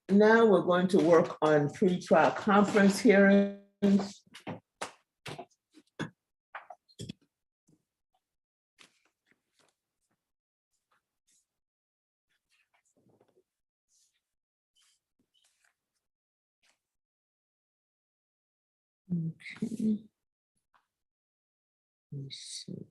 Now we're going to work on pre-trial conference hearings. Okay. Let's see.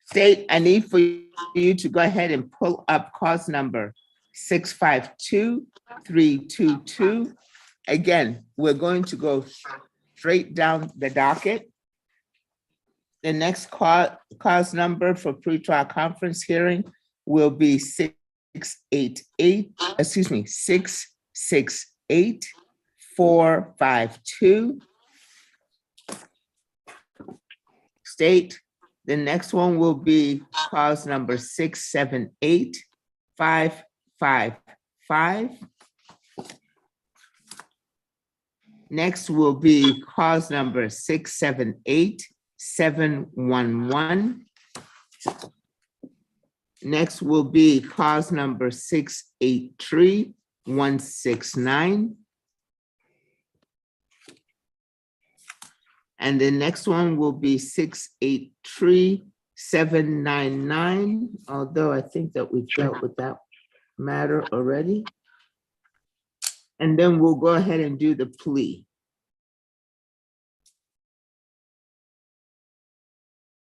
State, I need for you to go ahead and pull up cause number 652322. Again, we're going to go straight down the docket. The next cause number for pretrial conference hearing will be 668452. State, the next one will be cause number 678555. Next will be cause number 678711. Next will be cause number 683169. And the next one will be 683799, although I think that we dealt with that matter already. And then we'll go ahead and do the plea.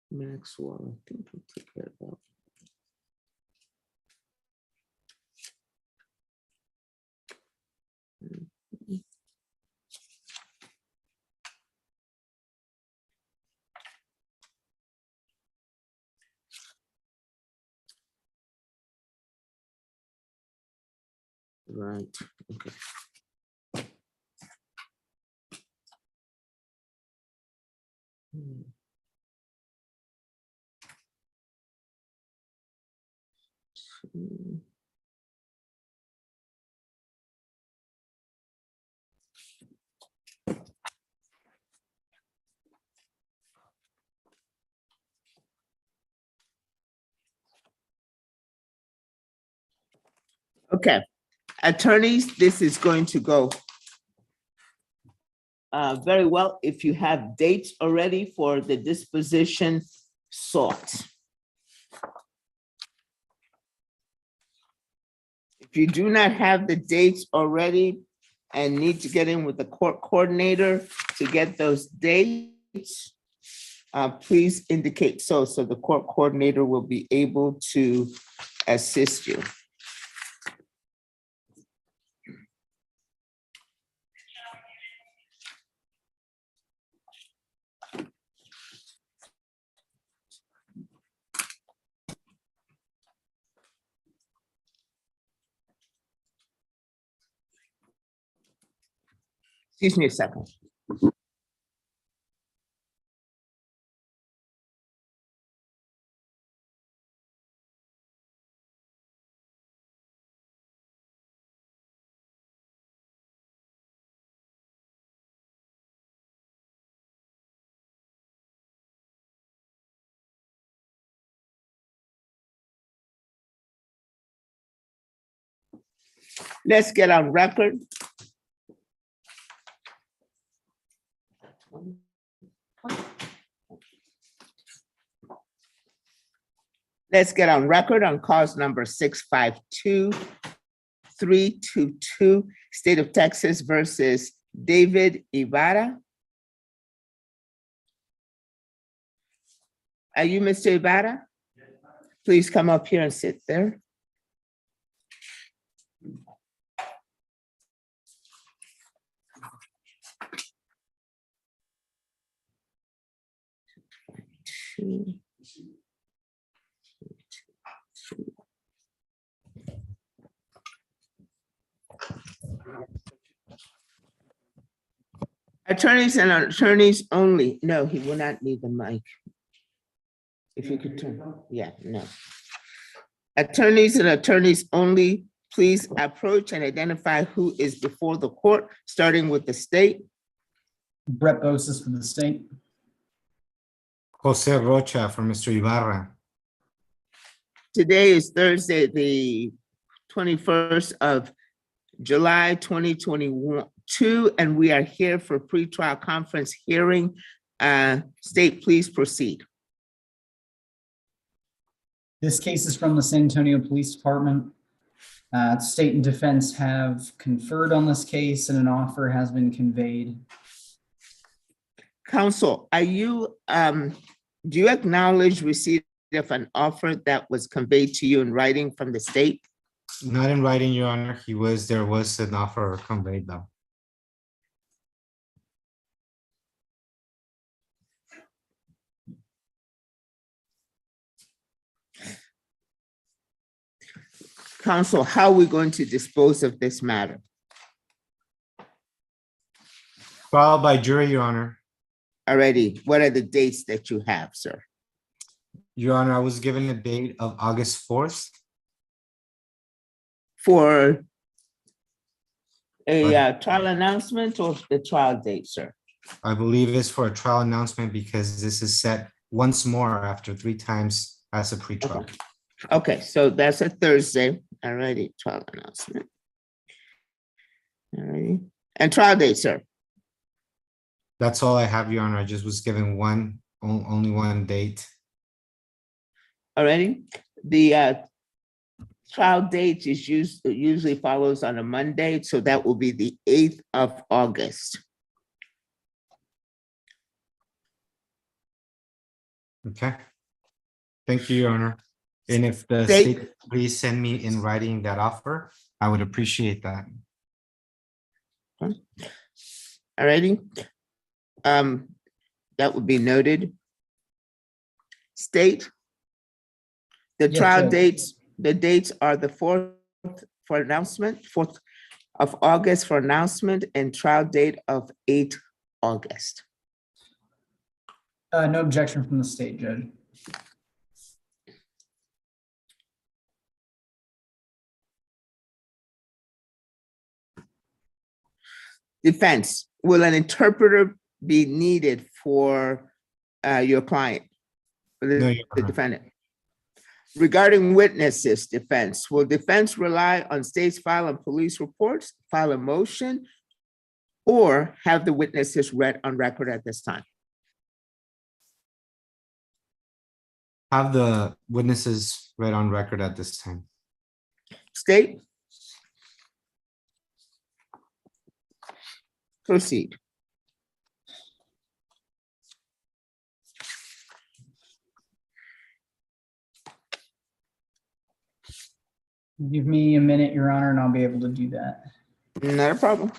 Maxwell, I think we took care of that. Right, okay. Okay, attorneys, this is going to go very well if you have dates already for the disposition sought. If you do not have the dates already and need to get in with the court coordinator to get those dates, please indicate so the court coordinator will be able to assist you. Excuse me a second. Let's get on record. Let's get on record on cause number 652322, State of Texas versus David Ibarra. Are you Mr. Ibarra? Please come up here and sit there. Attorneys and attorneys only. No, he will not need the mic. If you could turn, yeah, no. Attorneys and attorneys only, please approach and identify who is before the court, starting with the state. Brett Bosis for the state. Jose Rocha for Mr. Ibarra. Today is Thursday, the 21st of July, 2022, and we are here for pretrial conference hearing. State, please proceed. This case is from the San Antonio Police Department. State and defense have conferred on this case and an offer has been conveyed. Counsel, are you, do you acknowledge receipt of an offer that was conveyed to you in writing from the state? Not in writing, Your Honor. There was an offer conveyed though. Counsel, how are we going to dispose of this matter? Trial by jury, Your Honor. Already, what are the dates that you have, sir? Your Honor, I was given a date of August 4th. For a trial announcement or the trial date, sir? I believe it's for a trial announcement because this is set once more after 3 times as a pretrial. Okay, so that's a Thursday. Alrighty, trial announcement. Alrighty, and trial date, sir? That's all I have, Your Honor. I just was given only one date. Alrighty, the trial date is usually follows on a Monday, so that will be the 8th of August. Okay. Thank you, Your Honor. And if the State- state please send me in writing that offer, I would appreciate that. Alrighty, that would be noted. State. The Yes, trial Judge. dates, the dates are the 4th for announcement, 4th of August for announcement, and trial date of 8 August. No objection from the state, Judge. Defense, will an interpreter be needed for your client? For No, the Your the Honor. defendant? Regarding witnesses, defense, will defense rely on state's file and police reports, file a motion, or have the witnesses read on record at this time? Have the witnesses read on record at this time. State? Proceed. Give me a minute, Your Honor, and I'll be able to do that. Not a problem.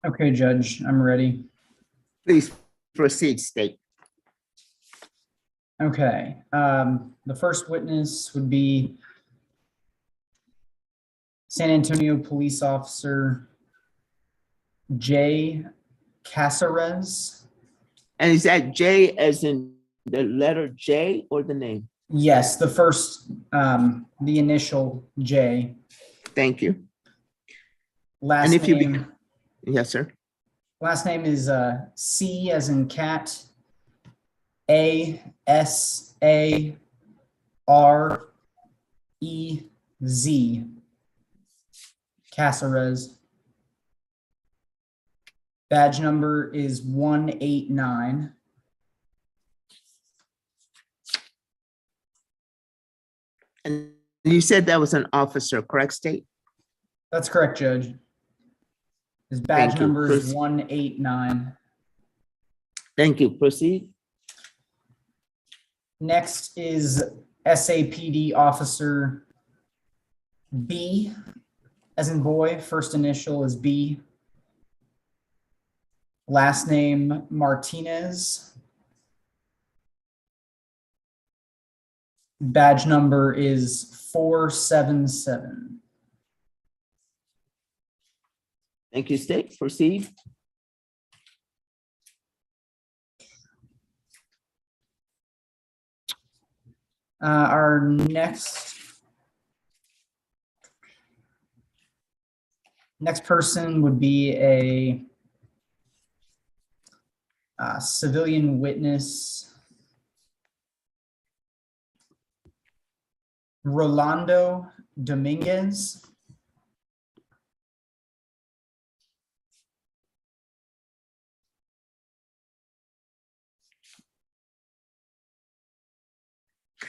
Okay, Judge, I'm ready. Please proceed, State. Okay, the first witness would be San Antonio Police Officer Jay Caceres. And is that J as in the letter J or the name? Yes, the first, the initial J. Thank you. Last And if you, name, yes, sir. last name is C as in cat, Asarez. Caceres. Badge number is 189. And you said that was an officer, correct, State? That's correct, Judge. His Thank badge you. number is Proceed. 189. Thank you. Proceed. Next is SAPD Officer B, as in boy, first initial is B. Last name Martinez. Badge number is 477. Thank you, State. Proceed. Our next person would be a civilian witness, Rolando Dominguez.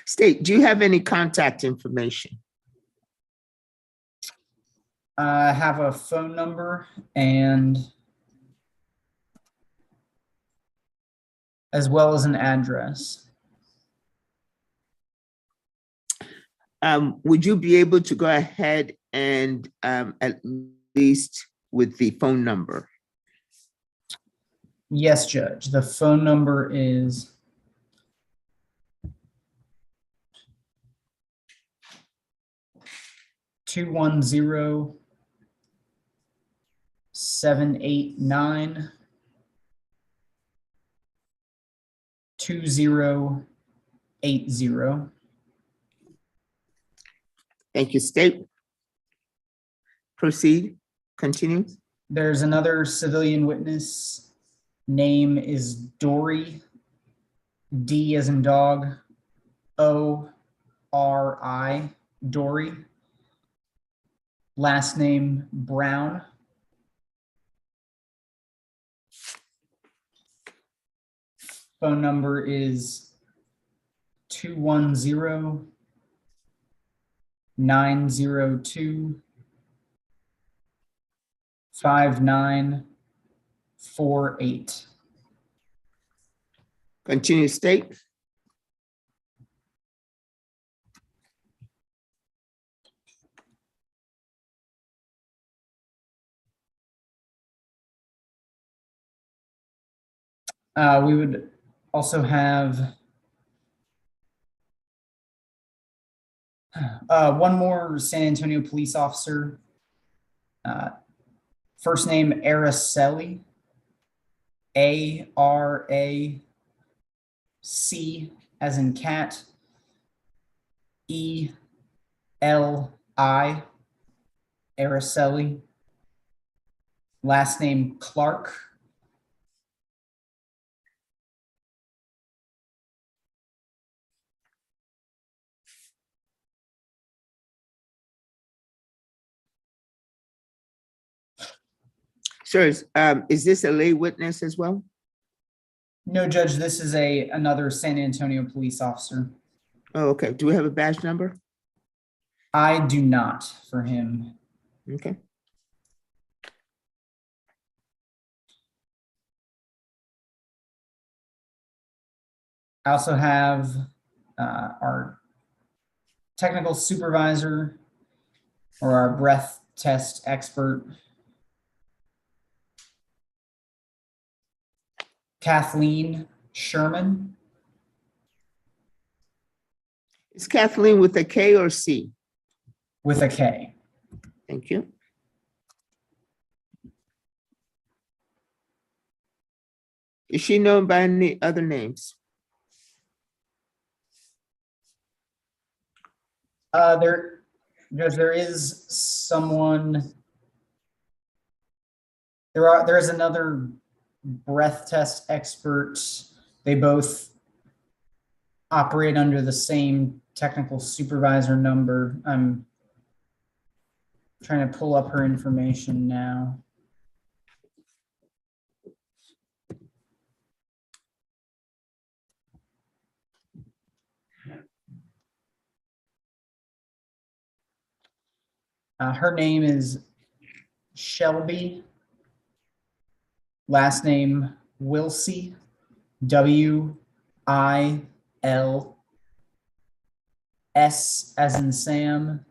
State, do you have any contact information? I have a phone number and as well as an address. Would you be able to go ahead and at least with the phone number? Yes, Judge. The phone number is 210-789-2080. Thank you, State. Proceed. Continue. There's another civilian witness. Name is Dory, D as in dog, O-R-I, Dory. Last name Brown. Phone number is 210-902-5948. Continue, State. We would also have one more San Antonio police officer. First name Araceli, A-R-A-C as in cat, E-L-I, Araceli. Last name Clark. Sure. Is this a lay witness as well? No, Judge, this is another San Antonio police officer. Oh, okay. Do we have a badge number? I do not for him. Okay. I also have our technical supervisor or our breath test expert, Kathleen Sherman. Is Kathleen with a K or C? With a K. Thank you. Is she known by any other names? There is someone. There is another breath test expert. They both operate under the same technical supervisor number. I'm trying to pull up her information now. Her name is Shelby. Last name Wilsey. W-I-L-S as in Sam.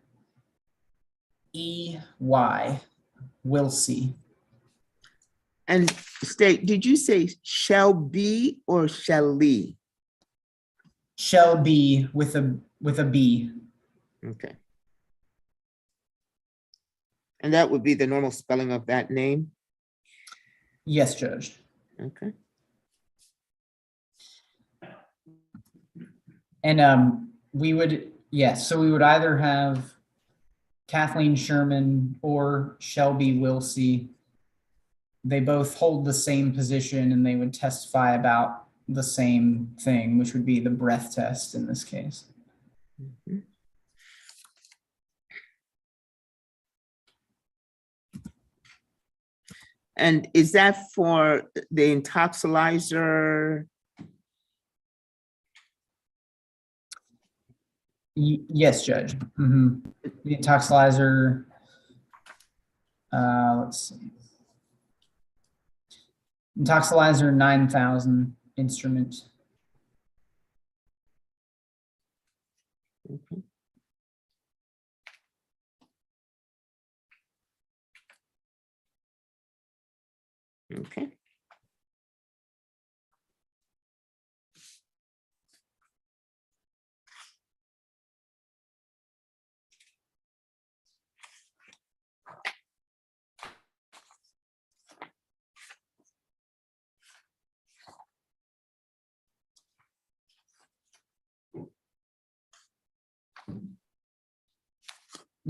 E-Y. Wilsey. And state, did you say Shelby or Shelly? Shelby with a B. Okay. And that would be the normal spelling of that name? Yes, Judge. Okay. And we would either have Kathleen Sherman or Shelby Wilsey. They both hold the same position and they would testify about the same thing, which would be the breath test in this case. Mhm. And is that for the intoxilizer? Yes, Judge. Mhm. The intoxilizer, let's see. Intoxilizer 9000 instrument. Okay. Okay.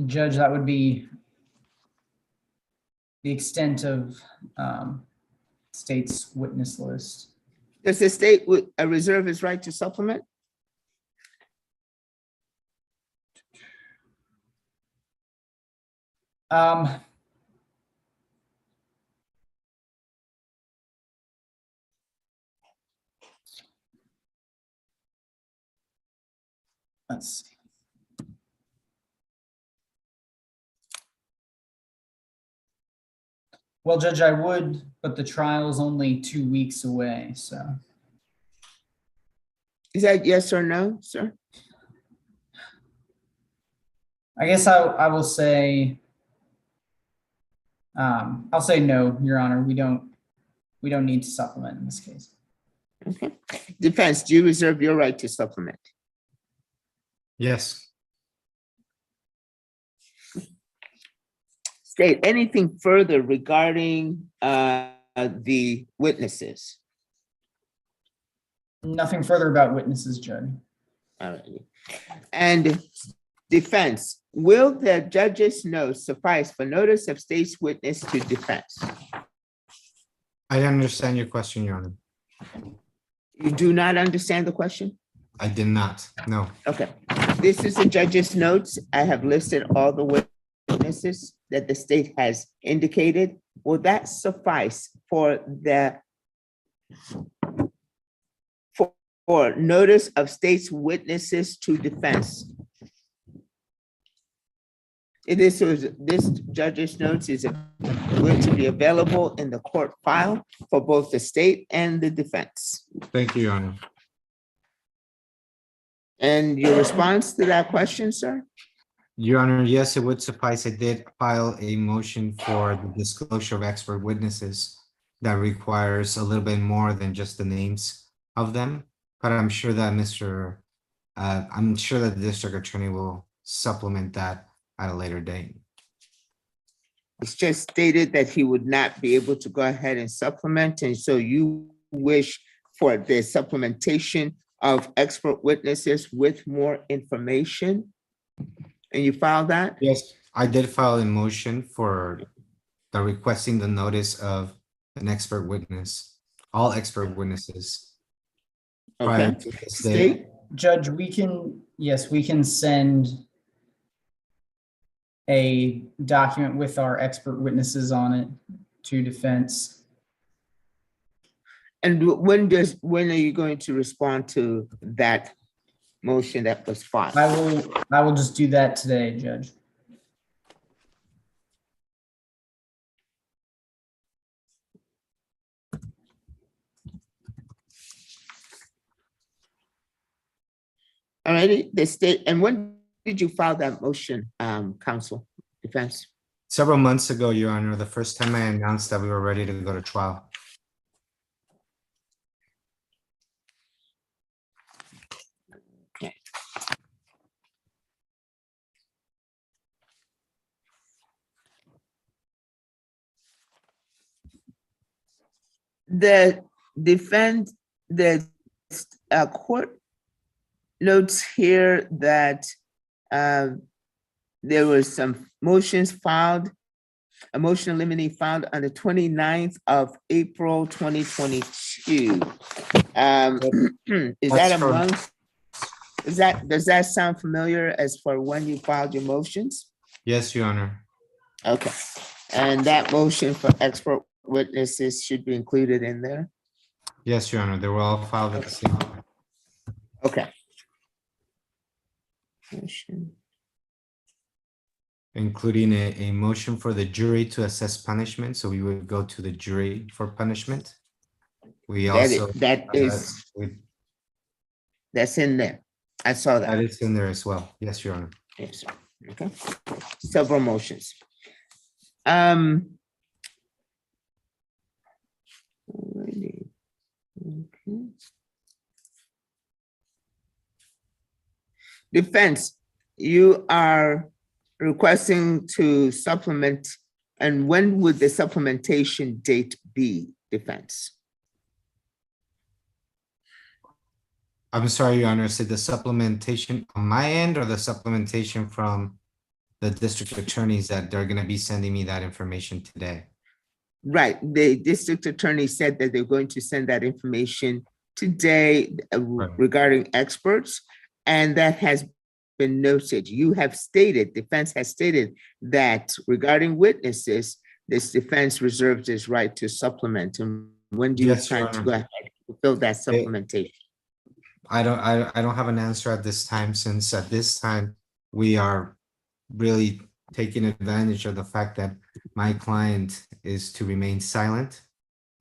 Judge, that would be the extent of state's witness list. Does the state reserve its right to supplement? Let's see. Well, Judge, I would, but the trial's only 2 weeks away, so. Is that yes or no, sir? I guess I will say, I'll say no, Your Honor. We don't need to supplement in this case. Okay. Defense, do you reserve your right to supplement? Yes. State, anything further regarding the witnesses? Nothing further about witnesses, Judge. All right. And defense, will the judge's note suffice for notice of state's witness to defense? I didn't understand your question, Your Honor. You do not understand the question? I did not. No. Okay. This is the judge's notes. I have listed all the witnesses that the state has indicated. Will that suffice for the for notice of state's witnesses to defense? This judge's notes is going to be available in the court file for both the state and the defense. Thank you, Your Honor. And your response to that question, sir? Your Honor, yes, it would suffice. I did file a motion for the disclosure of expert witnesses that requires a little bit more than just the names of them. But I'm sure that I'm sure that the district attorney will supplement that at a later date. It's just stated that he would not be able to go ahead and supplement, and so you wish for the supplementation of expert witnesses with more information? And you filed that? Yes, I did file a motion for the requesting the notice of an expert witness, all expert witnesses. Prior Okay. to this date. State, Judge, yes, we can send a document with our expert witnesses on it to defense. and when are you going to respond to that motion that was filed? I will just do that today, Judge. Alrighty, the state, and when did you file that motion, counsel, defense? Several months ago, Your Honor, the first time I announced that we were ready to go to trial. Okay. The court notes here that there were some motions filed, a motion in limine filed on the 29th of April, 2022. Is that That's among, does that sound familiar as for when you filed your motions? Yes, Your Honor. Okay, and that motion for expert witnesses should be included in there? Yes, Your Honor. They were all filed at the same time. Okay. Motion. Including a motion for the jury to assess punishment. So we would go to the jury for punishment. We also. That's in there. I saw That that. is in there as well. Yes, Your Honor. Yes, sir. Okay. Several motions. Alrighty. Okay. Defense, you are requesting to supplement, and when would the supplementation date be, defense? I'm sorry, Your Honor. Said the supplementation on my end or the supplementation from the district attorneys that they're going to be sending me that information today? Right, the district attorney said that they're going to send that information today regarding experts, and that has been noted. You have stated, defense has stated that regarding witnesses, this defense reserves its right to supplement. And when do you Yes, Your plan to Honor. go ahead and fulfill that supplementation? I don't have an answer at this time, since at this time we are really taking advantage of the fact that my client is to remain silent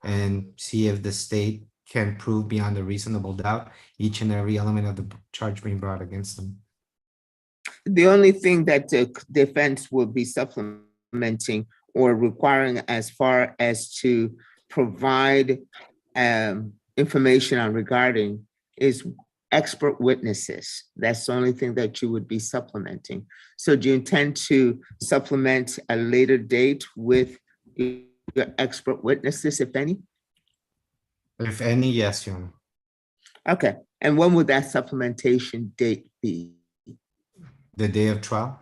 and see if the state can prove beyond a reasonable doubt each and every element of the charge being brought against them. The only thing that the defense will be supplementing or requiring as far as to provide information on regarding is expert witnesses. That's the only thing that you would be supplementing. So do you intend to supplement a later date with your expert witnesses, if any? If any, yes, Your Honor. Okay, and when would that supplementation date be? The day of trial?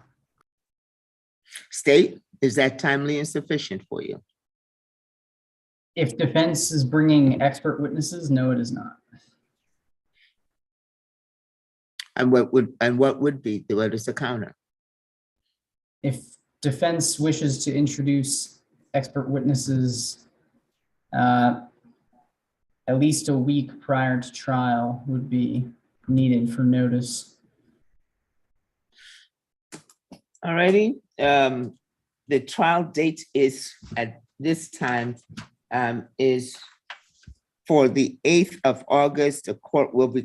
State, is that timely and sufficient for you? If defense is bringing expert witnesses, no, it is not. And what would be, what is the counter? If defense wishes to introduce expert witnesses, at least a week prior to trial would be needed for notice. Alrighty, the trial date is at this time is for the 8th of August. The court will be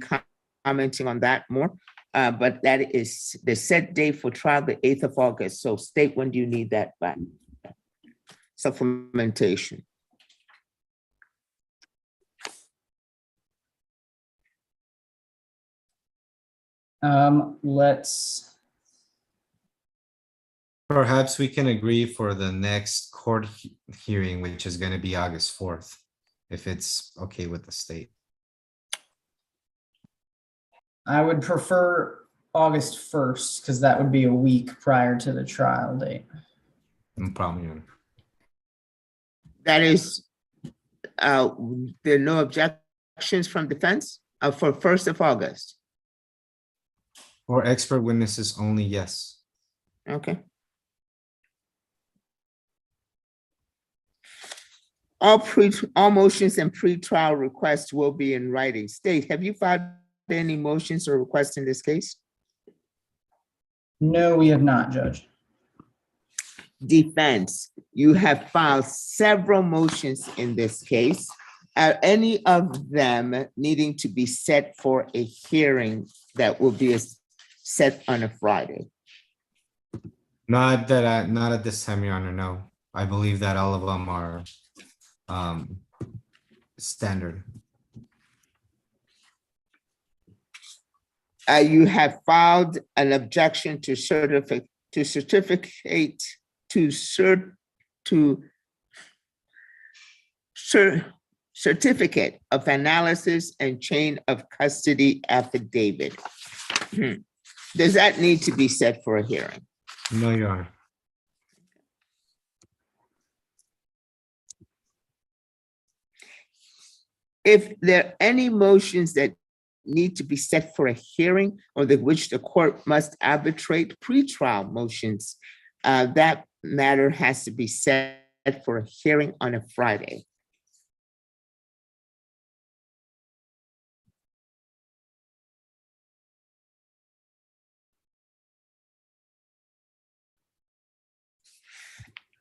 commenting on that more, but that is the set date for trial, the 8th of August. So state, when do you need that back? Supplementation. Let's, Perhaps we can agree for the next court hearing, which is gonna be August 4th, if it's okay with the state. I would prefer August 1st, because that would be a week prior to the trial date. No problem, Your Honor. That is, there are no objections from defense for 1st of August. For expert witnesses only, yes. Okay. All motions and pre-trial requests will be in writing. State, have you filed any motions or requests in this case? No, we have not, Judge. Defense, you have filed several motions in this case. Are any of them needing to be set for a hearing that will be set on a Friday? Not at this time, Your Honor, no. I believe that all of them are standard. You have filed an objection to certificate of analysis and chain of custody affidavit. Does that need to be set for a hearing? No, Your Honor. If there are any motions that need to be set for a hearing or which the court must arbitrate, pretrial motions, that matter has to be set for a hearing on a Friday.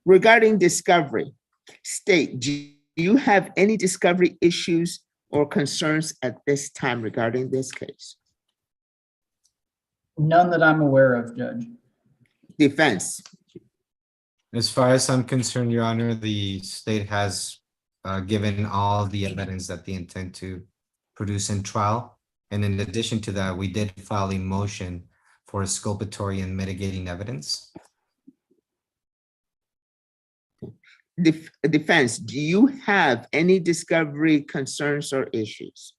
Regarding discovery, state, do you have any discovery issues or concerns at this time regarding this case? None that I'm aware of, Judge. Defense, As far as I'm concerned, Your Honor, the state has given all the evidence that they intend to produce in trial. And in addition to that, we did file a motion for exculpatory and mitigating evidence. defense, do you have any discovery concerns or issues?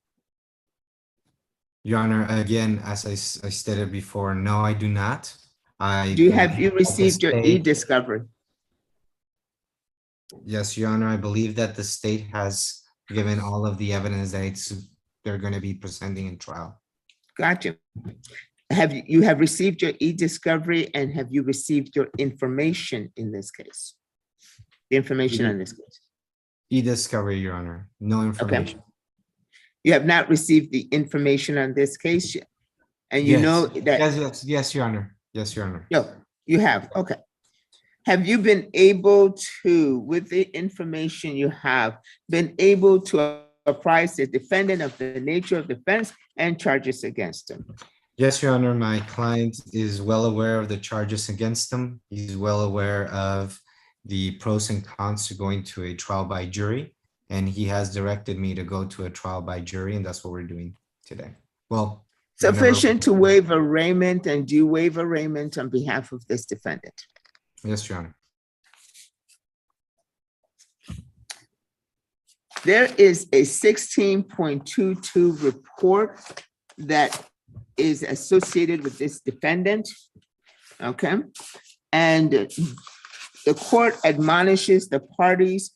Your Honor, again, as I stated before, no, I do not. Have you received your e-discovery? Yes, Your Honor, I believe that the state has given all of the evidence that they're going to be presenting in trial. Gotcha. Have you have received your e-discovery and have you received your information in this case? The information on this case? E-discovery, Your Honor, no information. You have not received the information on this case yet? And you Yes. know that? Yes, Your Honor. Yes, Your Honor. No, you have, okay. Have you been able to, with the information you have, been able to apprise the defendant of the nature of defense and charges against him? Yes, Your Honor, my client is well aware of the charges against him. He's well aware of the pros and cons to going to a trial by jury, and he has directed me to go to a trial by jury, and that's what we're doing today. Well, Sufficient to waive arraignment, and do you waive arraignment on behalf of this defendant? yes, Your Honor. There is a 16.22 report that is associated with this defendant, okay? And the court admonishes the parties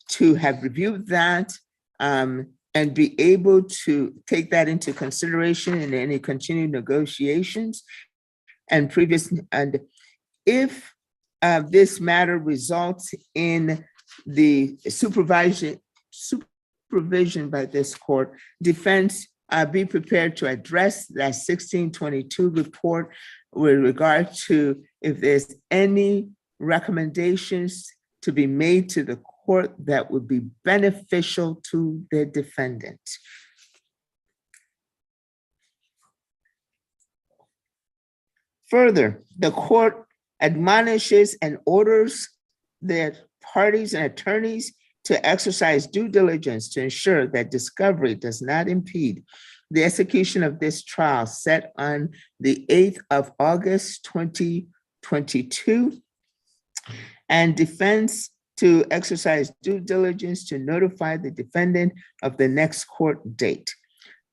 to have reviewed that and be able to take that into consideration in any continued negotiations and if this matter results in the supervision by this court, defense be prepared to address that 1622 report with regard to if there's any recommendations to be made to the court that would be beneficial to the defendant. Further, the court admonishes and orders the parties and attorneys to exercise due diligence to ensure that discovery does not impede the execution of this trial set on the 8th of August, 2022, and defense to exercise due diligence to notify the defendant of the next court date.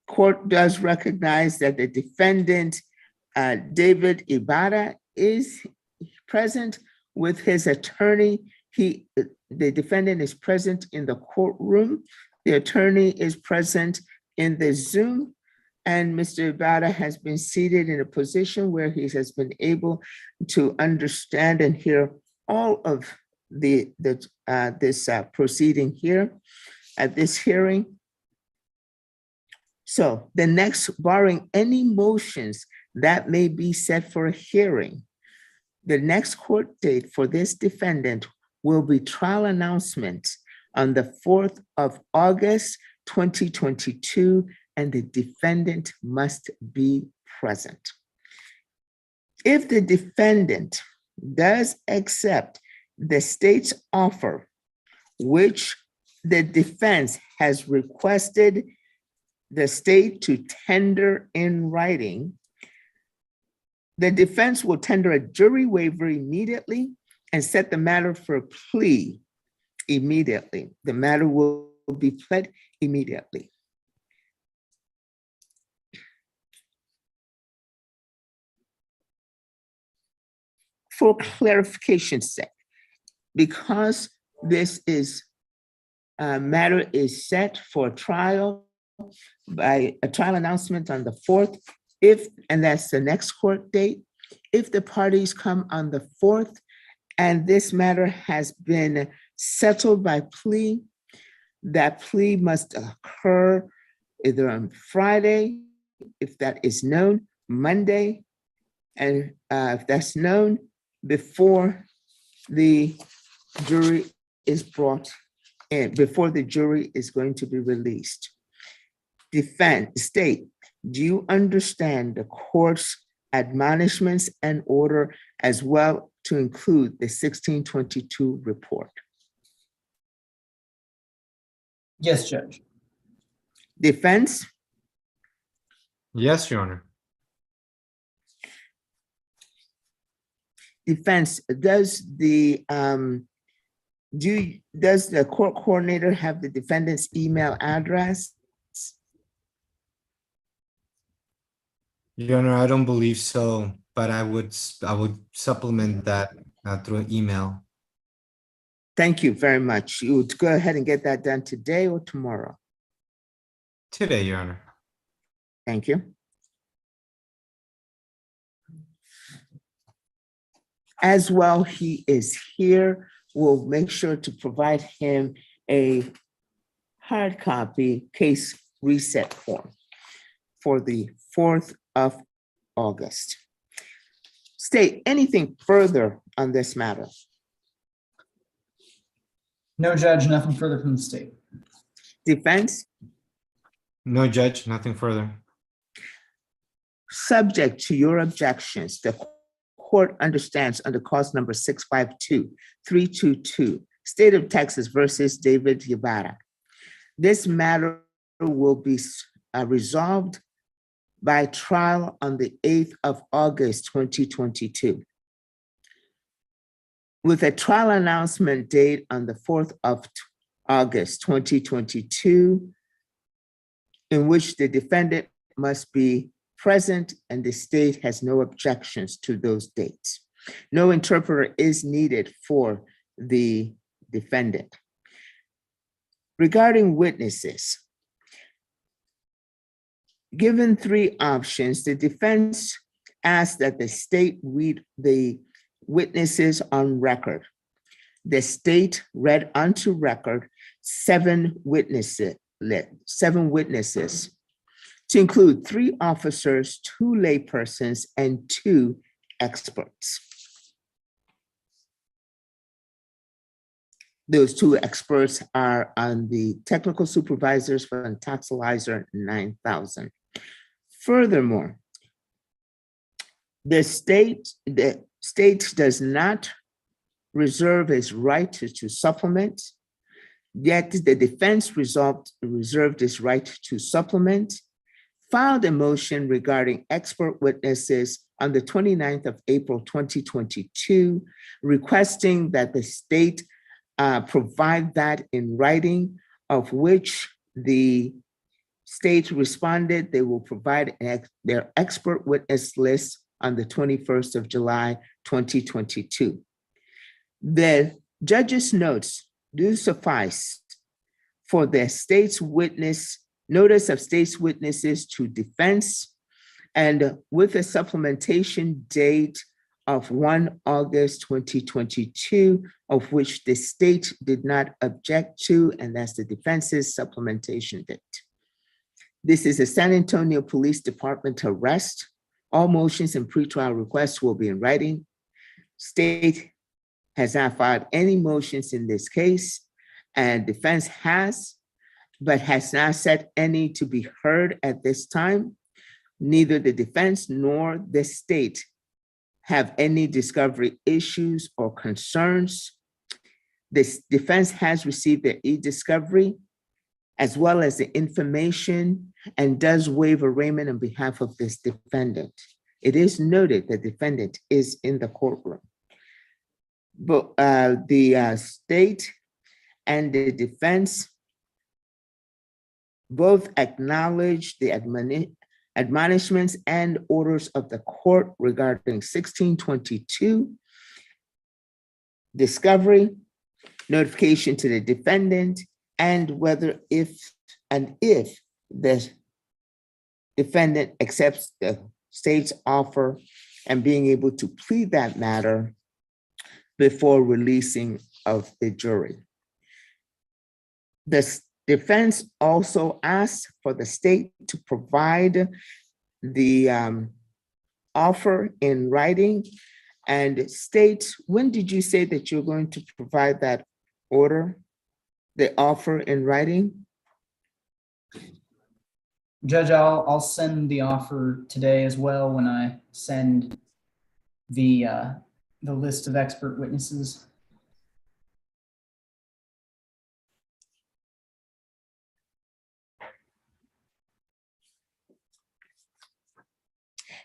Court does recognize that the defendant, David Ibarra, is present with his attorney. The defendant is present in the courtroom. The attorney is present in the Zoom, and Mr. Ibarra has been seated in a position where he has been able to understand and hear all of this proceeding here at this hearing. So the next, barring any motions that may be set for a hearing, the next court date for this defendant will be trial announcement on the 4th of August, 2022, and the defendant must be present. If the defendant does accept the state's offer, which the defense has requested the state to tender in writing, the defense will tender a jury waiver immediately and set the matter for a plea immediately. The matter will be pled immediately. For clarification's sake, because this matter is set for trial by a trial announcement on the 4th, and that's the next court date, if the parties come on the 4th and this matter has been settled by plea, that plea must occur either on Friday, if that is known, Monday, and if that's known, before the jury is brought in, before the jury is going to be released. State, do you understand the court's admonishments and order as well to include the 1622 report? Yes, Judge. Defense? Yes, Your Honor. Defense, does the court coordinator have the defendant's email address? Your Honor, I don't believe so, but I would supplement that through an email. Thank you very much. You would go ahead and get that done today or tomorrow? Today, Your Honor. Thank you. As well, he is here. We'll make sure to provide him a hard copy case reset form for the 4th of August. State, anything further on this matter? No, Judge, nothing further from the state. Defense? No, Judge, nothing further. Subject to your objections, the court understands under cause number 652-322, State of Texas versus David Ibarra. This matter will be resolved by trial on the 8th of August, 2022. With a trial announcement date on the 4th of August, 2022, in which the defendant must be present and the state has no objections to those dates. No interpreter is needed for the defendant. Regarding witnesses, given 3 options, the defense asked that the state read the witnesses on record. The state read onto record 7 witnesses, to include 3 officers, 2 laypersons, and 2 experts. Those 2 experts are on the technical supervisors for the Taxalizer 9000. Furthermore, the state does not reserve its right to supplement, yet the defense reserved its right to supplement. filed a motion regarding expert witnesses on the 29th of April, 2022, requesting that the state provide that in writing, of which the state responded they will provide their expert witness list on the 21st of July, 2022. The judge's notes do suffice for the state's witness, notice of state's witnesses to defense, and with a supplementation date of 1 August 2022, of which the state did not object to, and that's the defense's supplementation date. This is a San Antonio Police Department arrest. All motions and pretrial requests will be in writing. State has not filed any motions in this case, and defense has, but has not set any to be heard at this time. Neither the defense nor the state have any discovery issues or concerns. This defense has received the e-discovery as well as the information and does waive arraignment on behalf of this defendant. It is noted the defendant is in the courtroom. But the state and the defense both acknowledge the admonishments and orders of the court regarding 1622, discovery, notification to the defendant, and whether if the defendant accepts the state's offer and being able to plead that matter before releasing of the jury. The defense also asked for the state to provide the offer in writing. And state, when did you say that you're going to provide that order, the offer in writing? Judge, I'll send the offer today as well when I send the list of expert witnesses.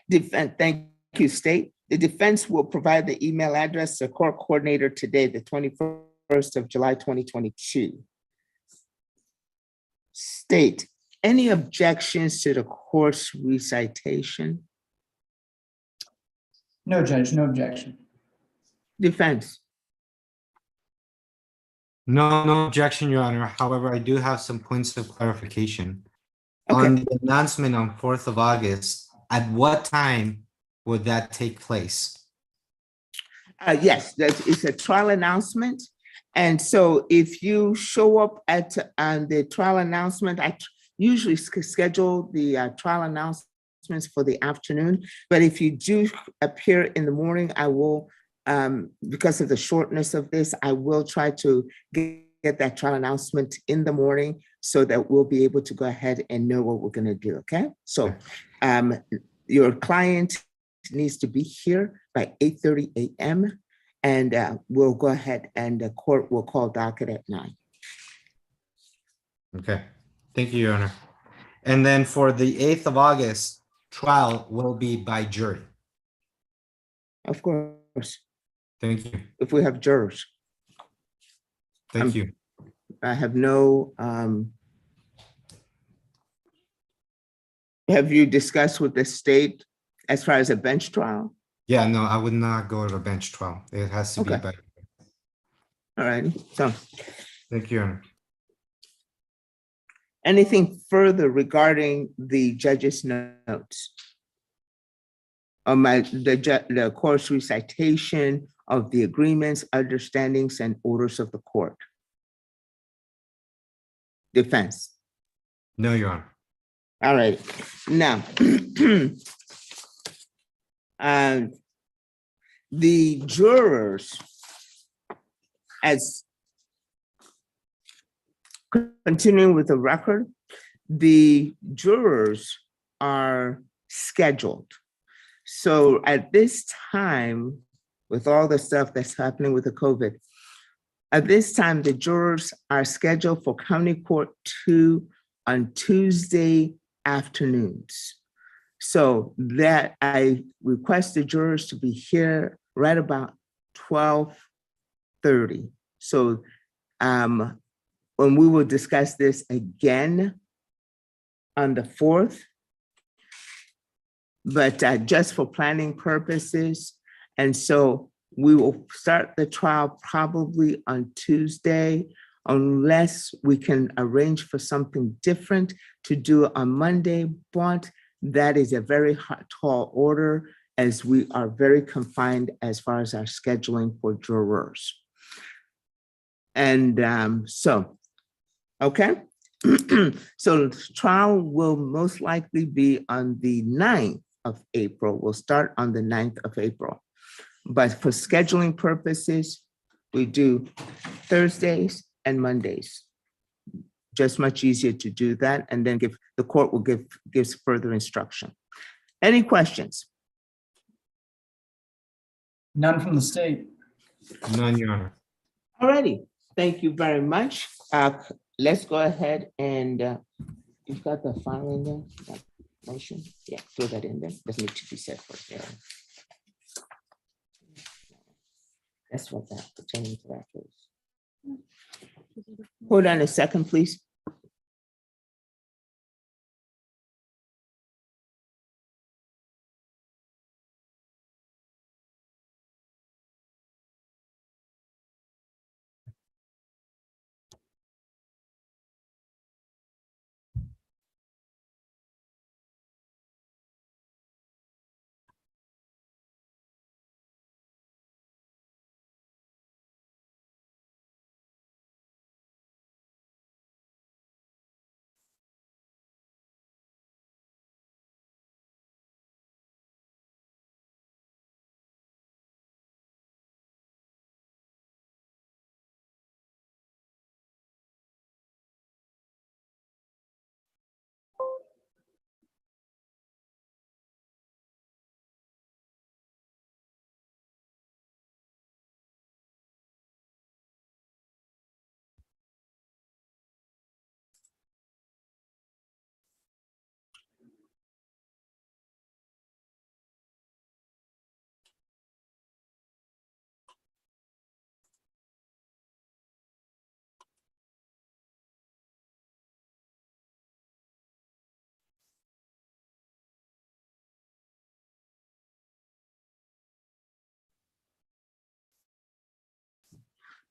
Defense, thank you, state. The defense will provide the email address to court coordinator today, the 21st of July, 2022. State, any objections to the court's recitation? No, Judge, no objection. Defense, No objection, Your Honor. However, I do have some points of clarification. Okay. On the announcement on 4th of August, at what time would that take place? yes, it's a trial announcement. And so if you show up at the trial announcement, I usually schedule the trial announcements for the afternoon. But if you do appear in the morning, I will, because of the shortness of this, I will try to get that trial announcement in the morning so that we'll be able to go ahead and know what we're going to do. Okay. So your client needs to be here by 8:30 a.m. and we'll go ahead and the court will call docket at 9. Okay, thank you, Your Honor. And then for the 8th of August, trial will be by jury. Of course, Thank you. if we have jurors. Thank you. I have no, have you discussed with the state as far as a bench trial? Yeah, no, I would not go to a bench trial. It has to be Okay. by. All righty, so Thank you, Your Honor. anything further regarding the judge's notes? On the court's recitation of the agreements, understandings, and orders of the court? Defense. No, Your Honor. All right, now, the jurors, as continuing with the record, the jurors are scheduled. So at this time, with all the stuff that's happening with the COVID, at this time, the jurors are scheduled for County Court 2 on Tuesday afternoons. So that I request the jurors to be here right about 12:30. So when we will discuss this again on the 4th, but just for planning purposes. And so we will start the trial probably on Tuesday, unless we can arrange for something different to do it on Monday, but that is a very tall order as we are very confined as far as our scheduling for jurors. And okay. So trial will most likely be on the 9th of April. We'll start on the 9th of April. But for scheduling purposes, we do Thursdays and Mondays. Just much easier to do that, and then the court will gives further instruction. Any questions? None from the state. None, Your Honor. Alrighty, thank you very much. Let's go ahead and you've got the file in there, that motion. Yeah, throw that in there. Doesn't need to be set for here. That's what that pertaining to that is. Hold on a second, please.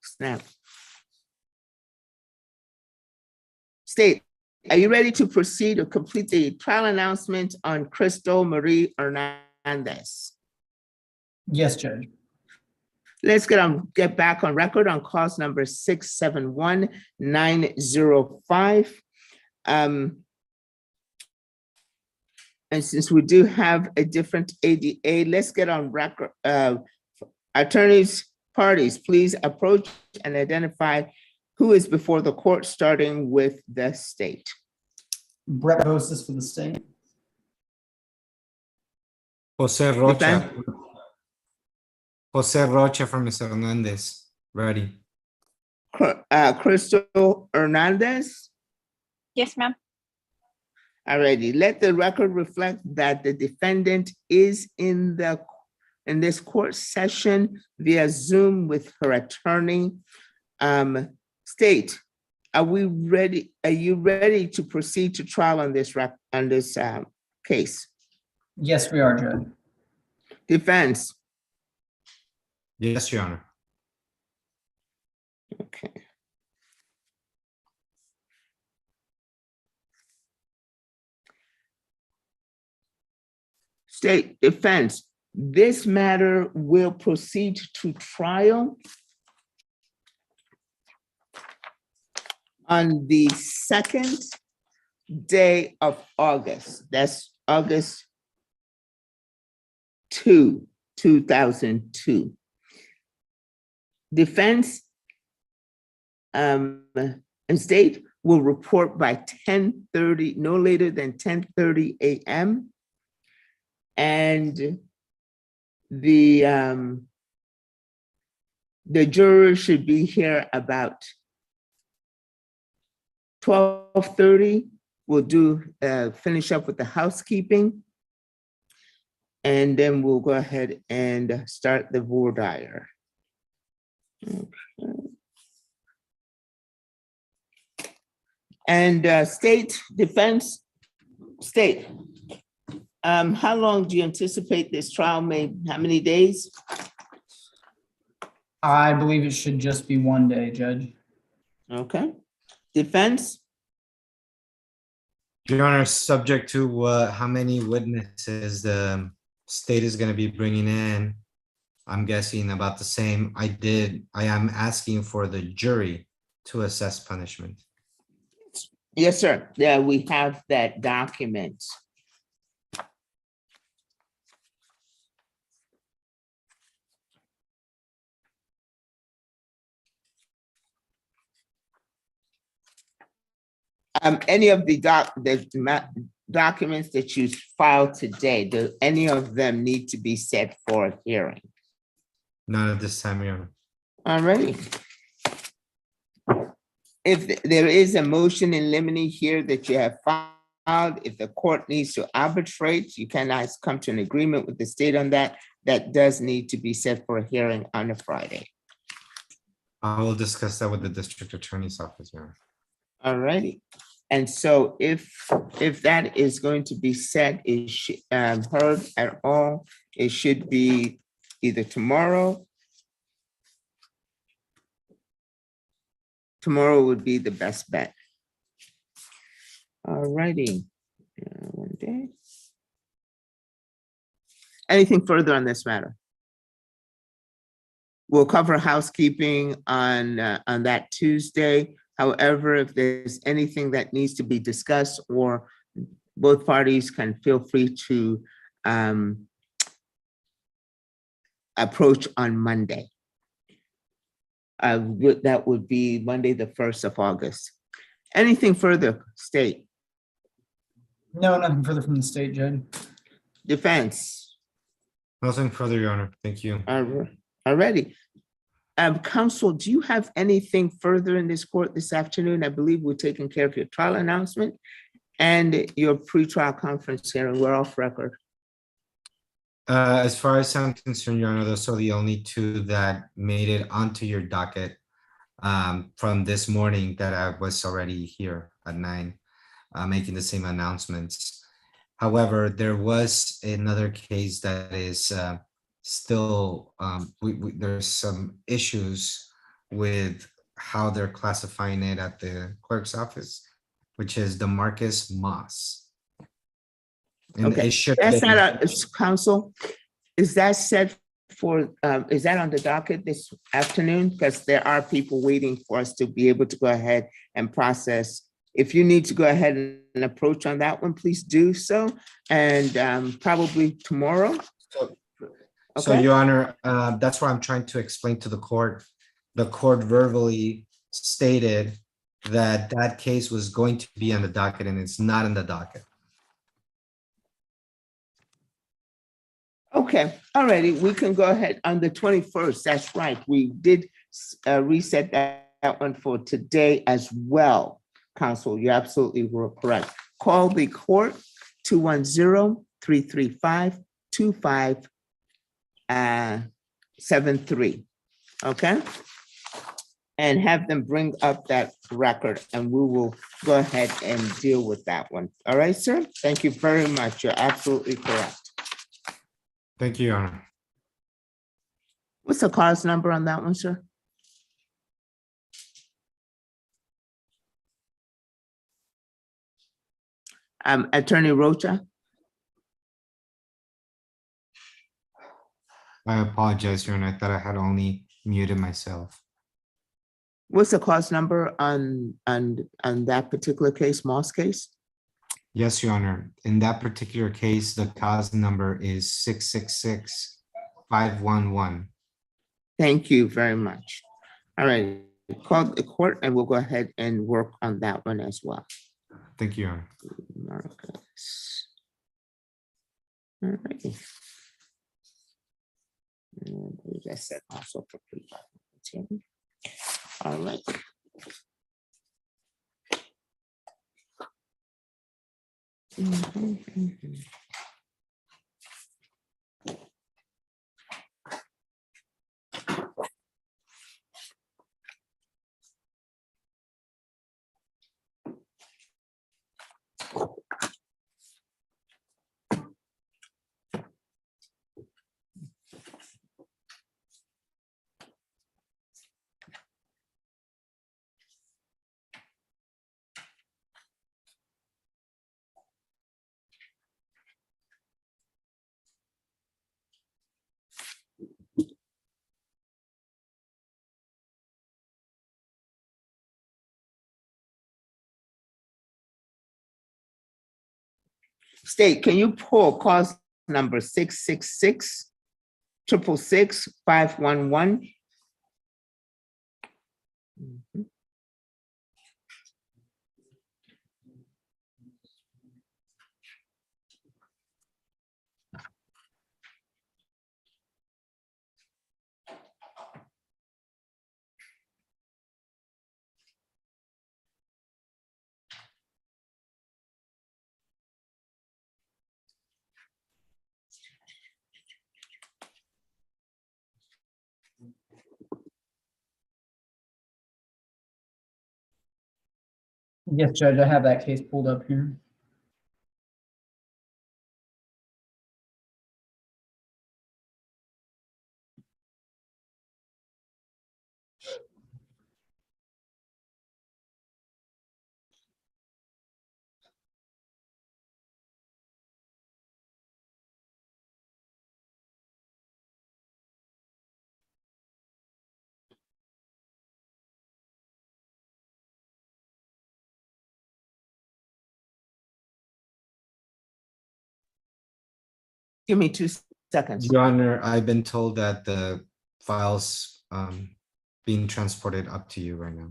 Snap. State, are you ready to proceed or complete the trial announcement on Crystal Marie Hernandez? Yes, Judge. Let's get back on record on cause number 671905. And since we do have a different ADA, let's get on record. Attorneys, parties, please approach and identify who is before the court, starting with the state. Brett Bosis for the state. Jose Rocha. Defend. Jose Rocha from Mr. Hernandez. Ready. Crystal Hernandez. Yes, ma'am. Alrighty, let the record reflect that the defendant is in this court session via Zoom with her attorney. State, are we ready? Are you ready to proceed to trial on this case? Yes, we are, Judge. Defense. Yes, Your Honor. Okay. State defense, this matter will proceed to trial on the 2nd day of August. That's August 2, 2002. Defense and state will report by 10:30, no later than 10:30 a.m. And the jurors should be here about 12:30 we'll finish up with the housekeeping. And then we'll go ahead and start the voir dire. Okay. And state defense, state. How long do you anticipate this trial how many days? I believe it should just be 1 day, Judge. Okay. Defense, Your Honor, subject to how many witnesses the state is gonna be bringing in, I'm guessing about the same. I am asking for the jury to assess punishment. yes, sir. Yeah, we have that document. Any of the documents that you filed today, do any of them need to be set for a hearing? Not at this time, Your Honor. All righty. If there is a motion in limine here that you have filed, if the court needs to arbitrate, you cannot come to an agreement with the state on that. That does need to be set for a hearing on a Friday. I will discuss that with the district attorney's office, Your Honor. All righty. And so if that is going to be set, heard at all, it should be either tomorrow. Tomorrow would be the best bet. All righty. 1 day. Anything further on this matter? We'll cover housekeeping on that Tuesday. However, if there's anything that needs to be discussed, or both parties can feel free to approach on Monday. That would be Monday, the 1st of August. Anything further, state? No, nothing further from the state, Judge. Defense? Nothing further, Your Honor. Thank you. Already. Counsel, do you have anything further in this court this afternoon? I believe we're taking care of your trial announcement and your pretrial conference hearing. We're off record. As far as I'm concerned, Your Honor, those are the only two that made it onto your docket from this morning that I was already here at 9, making the same announcements. However, there was another case that is still, there's some issues with how they're classifying it at the clerk's office, which is the Marcus Moss. And Okay, it should that's be- not a counsel. Is that set for, is that on the docket this afternoon? Because there are people waiting for us to be able to go ahead and process. If you need to go ahead and approach on that one, please do so. And probably tomorrow. So, Okay. Your Honor, that's what I'm trying to explain to the court. The court verbally stated that that case was going to be on the docket and it's not in the docket. Okay, all righty, we can go ahead on the 21st. That's right. We did reset that one for today as well. Counsel, you're absolutely correct. Call the court 210-335-2573. Okay? And have them bring up that record and we will go ahead and deal with that one. All right, sir? Thank you very much. You're absolutely correct. Thank you, Your Honor. What's the cause number on that one, sir? Attorney Rocha? I apologize, Your Honor. I thought I had only muted myself. What's the cause number on that particular case, Moss case? Yes, Your Honor. In that particular case, the cause number is 666-511. Thank you very much. All right, call the court and we'll go ahead and work on that one as well. Thank you, Your Honor. Marcus. All righty. And that's it also for pre-documentation. All right. Mhm, mhm. State, can you pull cause number 666 666 511? Yes, Judge, I have that case pulled up here. Give me 2 seconds. Your Honor, I've been told that the files being transported up to you right now.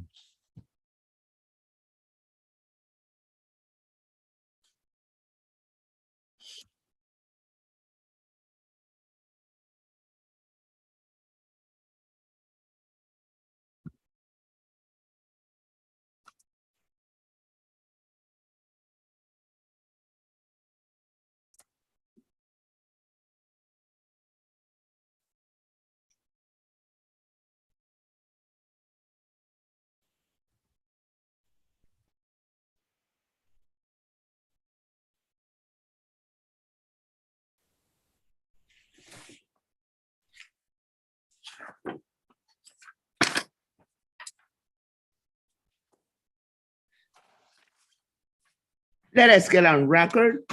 Let us get on record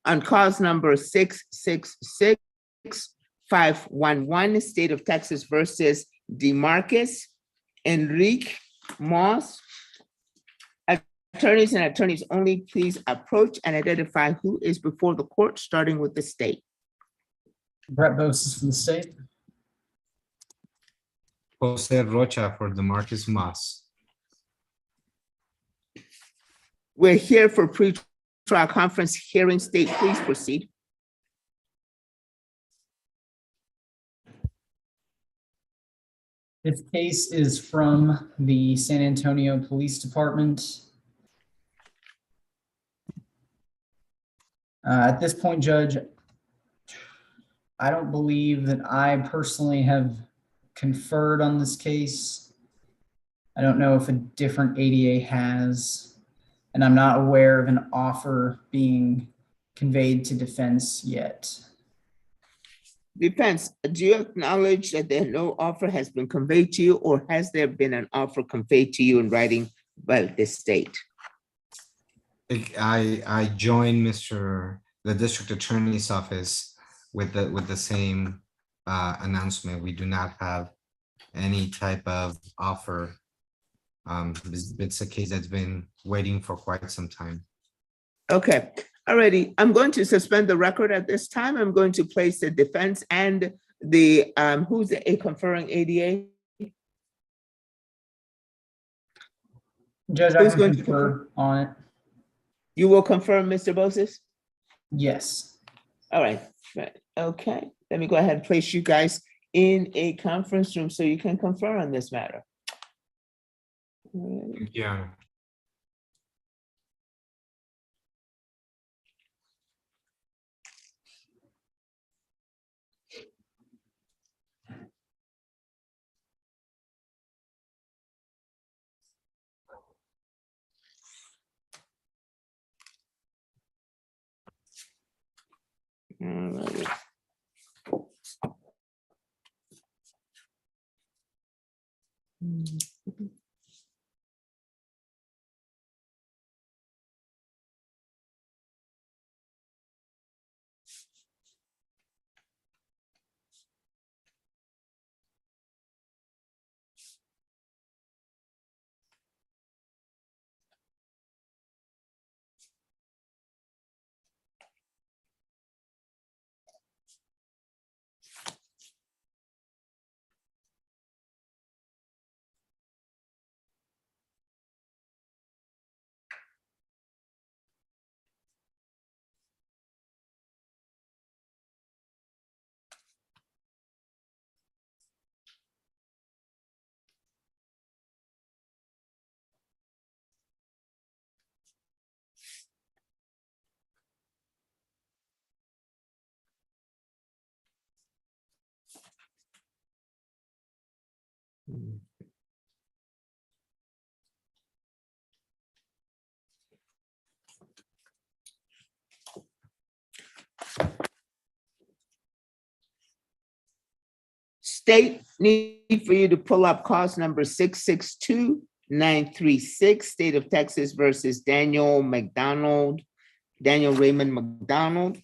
on cause number 666 511, State of Texas versus DeMarcus Enrique Moss. Attorneys and attorneys only, please approach and identify who is before the court, starting with the state. Brett Boses from the state. Jose Rocha for DeMarcus Moss. We're here for pre-trial conference hearing. State, please proceed. This case is from the San Antonio Police Department. At this point, Judge, I don't believe that I personally have conferred on this case. I don't know if a different ADA has, and I'm not aware of an offer being conveyed to defense yet. Defense, do you acknowledge that no offer has been conveyed to you, or has there been an offer conveyed to you in writing by the state? I joined the district attorney's office with the same announcement. We do not have any type of offer. It's a case that's been waiting for quite some time. Okay, alrighty. I'm going to suspend the record at this time. I'm going to place the defense and the who's a conferring ADA? Judge, I Who's can going to confer on it. You will confirm, Mr. Boses? Yes. All right, okay. Let me go ahead and place you guys in a conference room so you can confer on this matter. Yeah. Alrighty. State, need for you to pull up cause number 662936, State of Texas versus Daniel Raymond McDonald.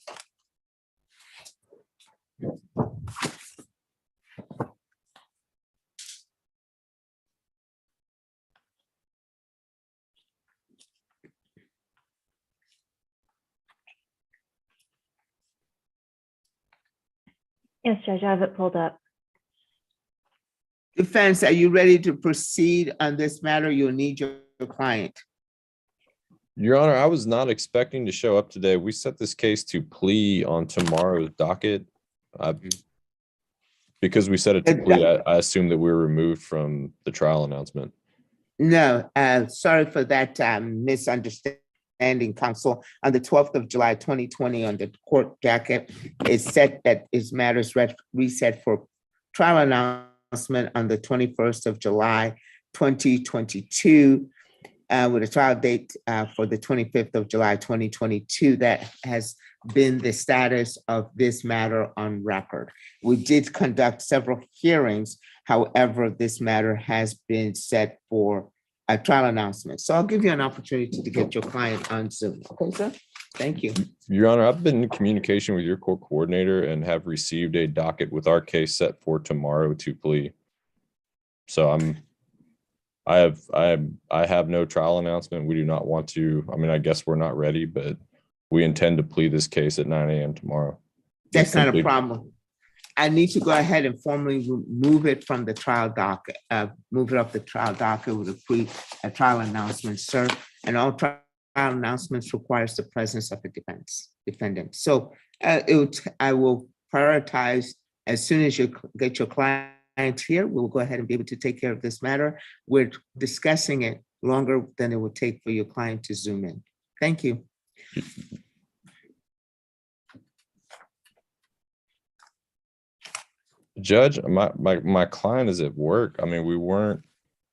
Yes, Judge, I have it pulled up. Defense, are you ready to proceed on this matter? You'll need your client. Your Honor, I was not expecting to show up today. We set this case to plea on tomorrow's docket. Because we set it to plea, I assume that we were removed from the trial announcement. No, sorry for that misunderstanding, counsel. On the 12th of July, 2020, on the court docket, it's set that its matters reset for trial announcement on the 21st of July, 2022, with a trial date for the 25th of July, 2022. That has been the status of this matter on record. We did conduct several hearings. However, this matter has been set for a trial announcement. So I'll give you an opportunity to get your client on Zoom. Okay, sir? Thank you. Your Honor, I've been in communication with your court coordinator and have received a docket with our case set for tomorrow to plea. So I have no trial announcement. We do not want to, I mean, I guess we're not ready, but we intend to plead this case at 9 a.m. tomorrow. That's not a problem. I need to go ahead and formally remove it from the trial docket, move it up the trial docket with a trial announcement, sir. And all trial announcements requires the presence of the defendant. So I will prioritize as soon as you get your client here, we'll go ahead and be able to take care of this matter. We're discussing it longer than it would take for your client to Zoom in. Thank you. Judge, my client is at work. I mean, we weren't,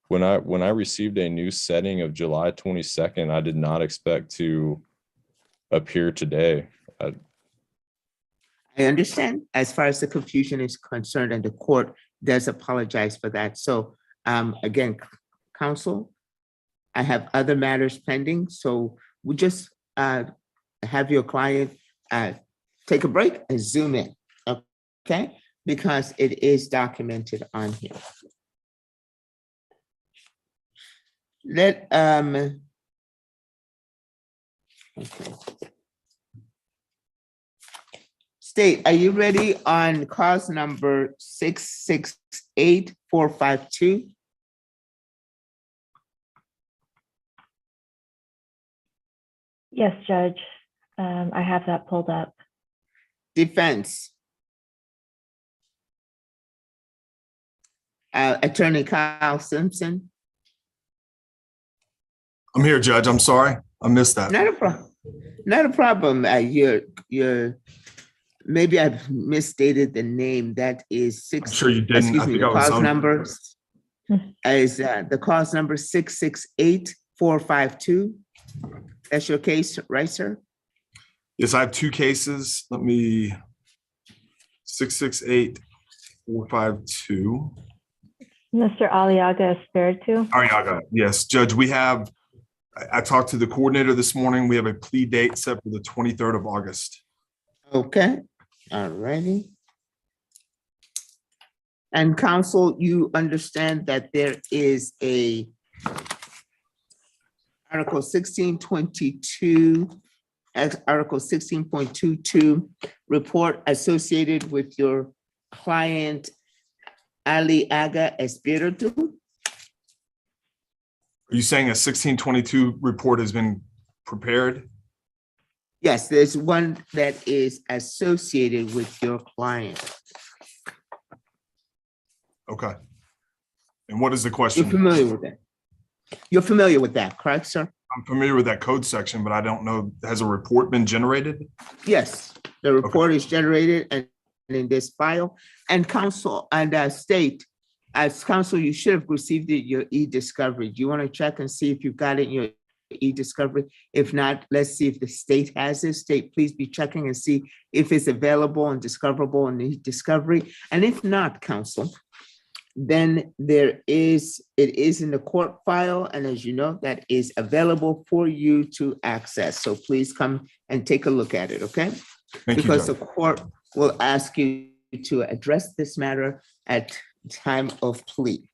when I received a new setting of July 22nd, I did not expect to appear today. I understand as far as the confusion is concerned, and the court does apologize for that. So again, counsel, I have other matters pending. So we just have your client take a break and Zoom in, okay? Because it is documented on here. Okay. State, are you ready on cause number 668452? Yes, Judge, I have that pulled up. Defense. Attorney Kyle Simpson. I'm here, Judge. I'm sorry. I missed that. Not a problem. Not a problem. You're maybe I've misstated the name. That is I'm sure you didn't. Excuse I me. think The I was cause on- number is the cause number 668452. That's your case, right, sir? Yes, I have two cases. Let me, 668-452. Mr. Aliaga Espiritu. Ariaga, yes, Judge, we have, I talked to the coordinator this morning. We have a plea date set for the 23rd of August. Okay, all righty. And counsel, you understand that there is a Article 1622, Article 16.22 report associated with your client Aliaga Espiritu? Are you saying a 1622 report has been prepared? Yes, there's one that is associated with your client. Okay. And what is the You're question? familiar with that? You're familiar with that, correct, sir? I'm familiar with that code section, but I don't know, has a report been generated? Yes, the report is generated and in this file. And counsel and state, as counsel, you should have received it, your e-discovery. Do you want to check and see if you've got it in your e-discovery? If not, let's see if the state has it. State, please be checking and see if it's available and discoverable in the discovery. And if not, counsel, then it is in the court file. And as you know, that is available for you to access. So please come and take a look at it, okay? Thank you, Because the Judge. court will ask you to address this matter at time of plea.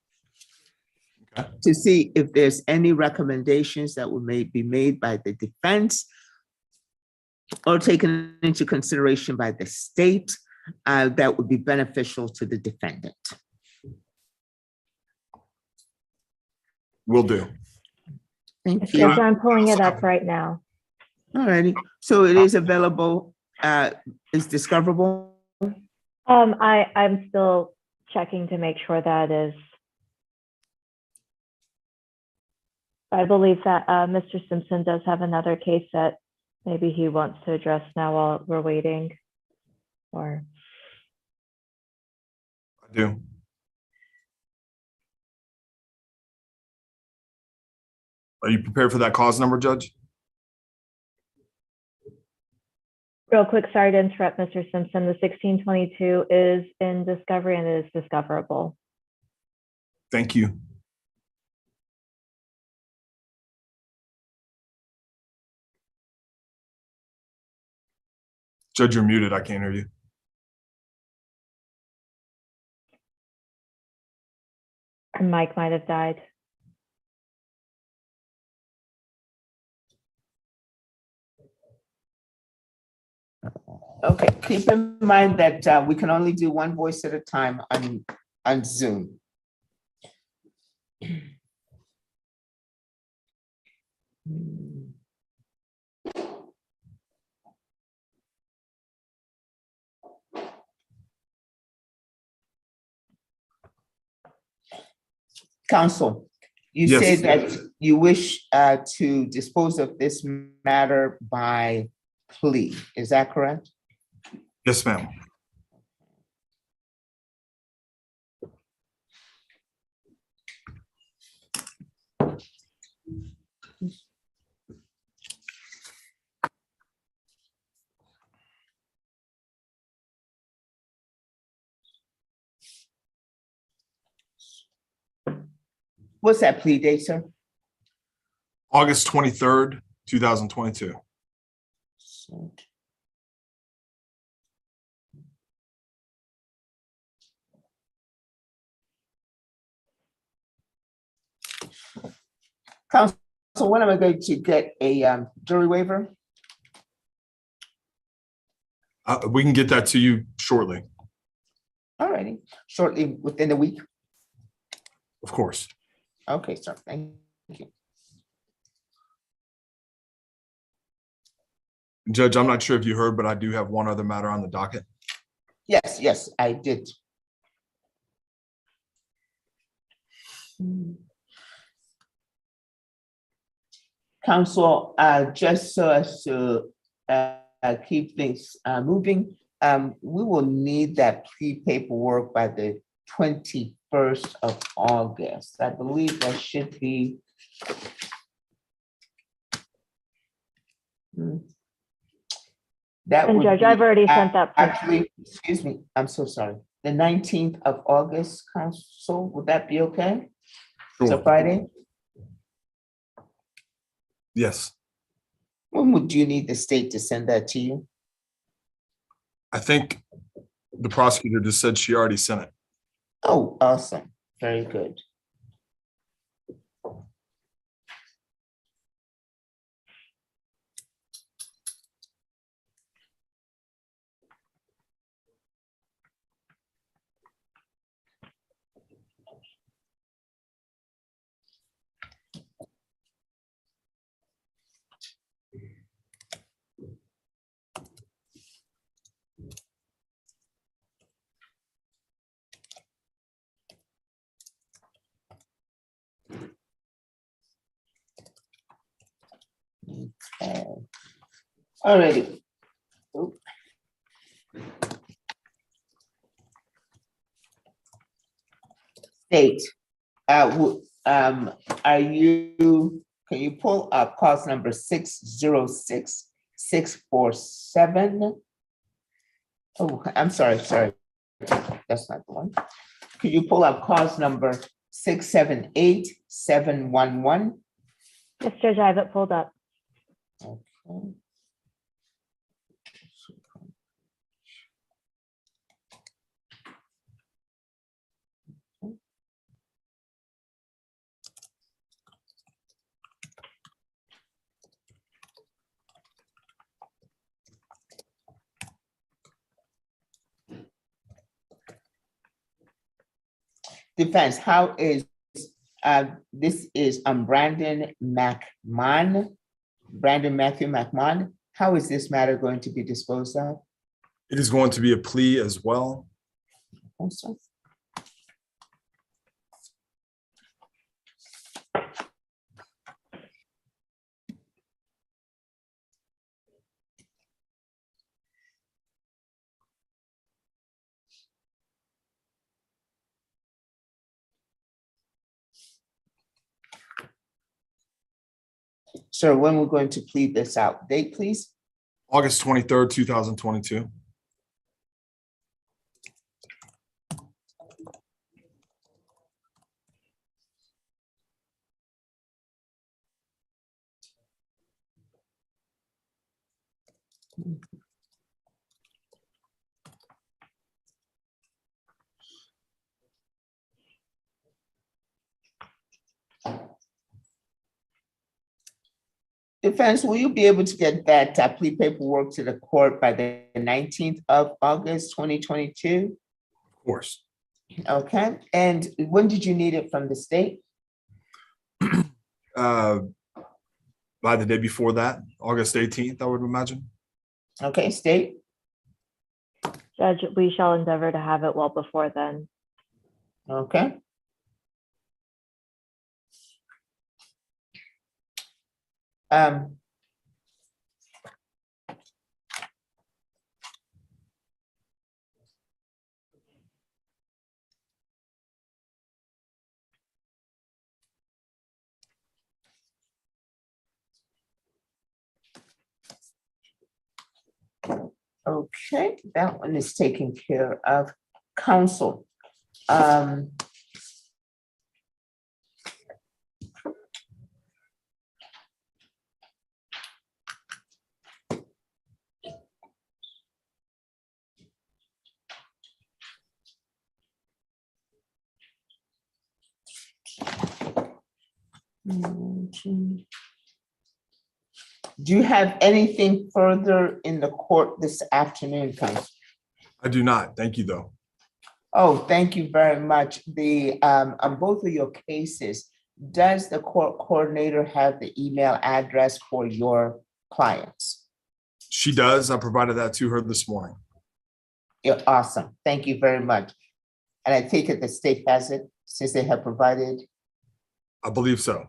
Okay. To see if there's any recommendations that may be made by the defense or taken into consideration by the state that would be beneficial to the defendant. Will do. Thank you. Yes, I'm pulling it up right now. All righty. So it is available, is discoverable? I'm still checking to make sure that is. I believe that Mr. Simpson does have another case that maybe he wants to address now while we're waiting. Or I do. Are you prepared for that cause number, Judge? real quick, sorry to interrupt, Mr. Simpson. The 1622 is in discovery and it is discoverable. Thank you. Judge, you're muted. I can't hear you. Our mic might have died. Okay, keep in mind that we can only do one voice at a time on Zoom. Counsel, you Yes. said that you wish to dispose of this matter by plea. Is that correct? Yes, ma'am. What's that plea date, sir? August 23rd, 2022. Counsel, when am I going to get a jury waiver? We can get that to you shortly, All righty, shortly within the week. of course. Okay, sir, thank you. Judge, I'm not sure if you heard, but I do have one other matter on the docket. Yes, I did. Counsel, just so as to keep things moving, we will need that plea paperwork by the 21st of August. I believe that should be. That And would Judge, be I've already sent that. Actually, excuse me, I'm so sorry. The 19th of August, Council, would that be okay? It's a Sure. Friday? Yes, When would you need the state to send that to you? I think the prosecutor just said she already sent it. Oh, awesome. Very good. Okay. All righty. Oop. State, are you, can you pull up cause number 606647? Oh, I'm sorry. That's not the one. Could you pull up cause number 678711? Yes, Judge, I have it pulled up. Okay. Defense, how is, this is Brandon Matthew McMahon. How is this matter going to be disposed of? It is going to be a plea as well. Also, sir, when we're going to plead this out? Date, please. August 23rd, 2022. Defense, will you be able to get that plea paperwork to the court by the 19th of August, 2022? Of course. Okay, and when did you need it from the state? By the day before that, August 18th, I would imagine. Okay, state? Judge, we shall endeavor to have it well before then. Okay. Okay, that one is taken care of. Counsel. Do you have anything further in the court this afternoon, counsel? I do not. Thank you, though. Oh, thank you very much. On both of your cases, does the court coordinator have the email address for your clients? She does. I provided that to her this morning. You're awesome. Thank you very much. And I take it the state has it since they have provided? I believe so.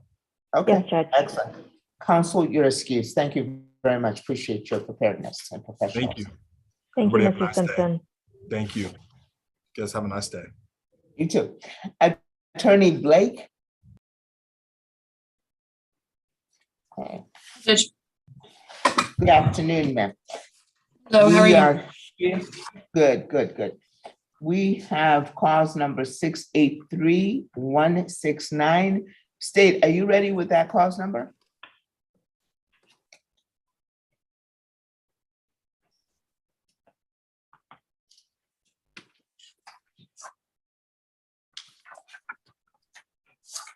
Okay, Yes, Judge. excellent. Counsel, you're excused. Thank you very much. Appreciate your preparedness and professionalism. Thank you. Thank you, Everybody have a Mr. nice day. Simpson. Thank you. Guys, have a nice day. You too. Attorney Blake? Okay. Judge, Good afternoon, ma'am. Hello, how are We you? are here. Good, good, good. We have cause number 683-169. State, are you ready with that cause number?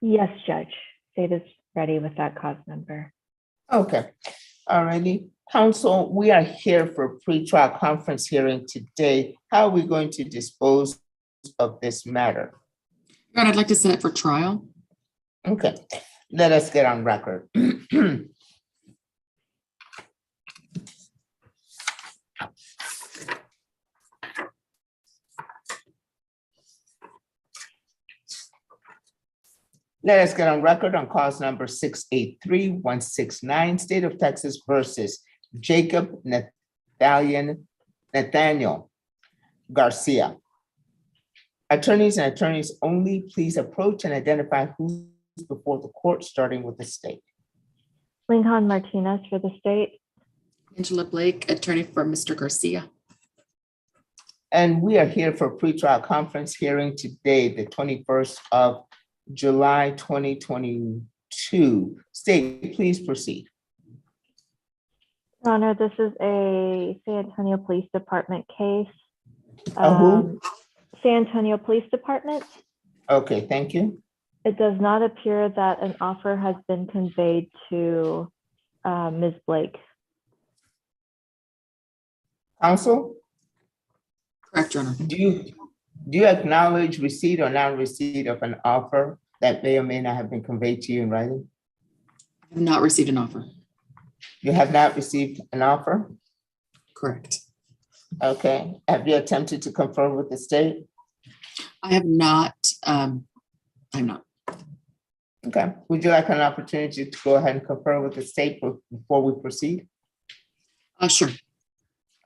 Yes, Judge. State is ready with that cause number. Okay, alrighty. Council, we are here for a pre-trial conference hearing today. How are we going to dispose of this matter? Your Honor, I'd like to set it for trial. Okay, let us get on record. Let us get on record on cause number 683-169, State of Texas versus Jacob Nathaniel Garcia. Attorneys and attorneys only, please approach and identify who's before the court, starting with the state. Lincoln Martinez for the state. Angela Blake, attorney for Mr. Garcia. And we are here for a pretrial conference hearing today, the 21st of July, 2022. State, please proceed. Your Honor, this is a San Antonio Police Department case. Who? San Antonio Police Department. Okay, thank you. It does not appear that an offer has been conveyed to Ms. Blake. Counsel, Correct, Your Honor. do you acknowledge receipt or non-receipt of an offer that may or may not have been conveyed to you in writing? I have not received an offer. You have not received an offer? Correct. Okay. Have you attempted to confer with the state? I have not, I'm not. Okay. Would you like an opportunity to go ahead and confer with the state before we proceed? Sure.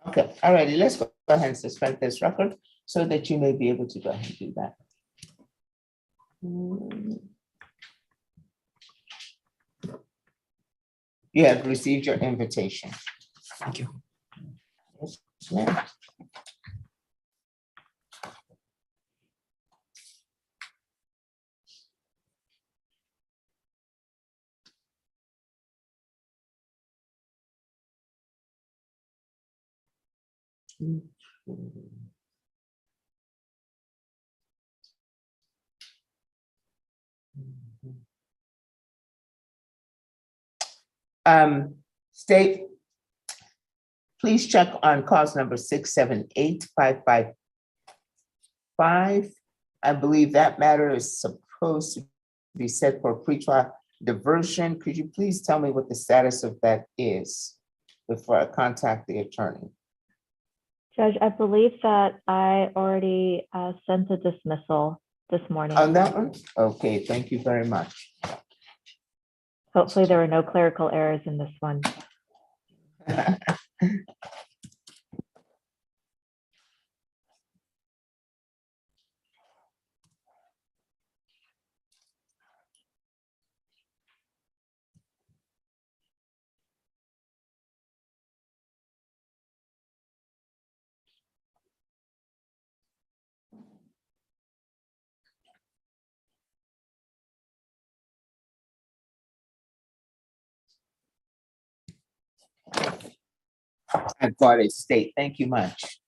Okay, all righty, let's go ahead and suspend this record so that you may be able to go ahead and do that. You have received your invitation. Thank you. Yes, ma'am. State, please check on cause number 678-555. I believe that matter is supposed to be set for pretrial diversion. Could you please tell me what the status of that is before I contact the attorney? Judge, I believe that I already sent a dismissal this morning. On that one? Okay, thank you very much. Hopefully there were no clerical errors in this one. I've got it, state. Thank you much.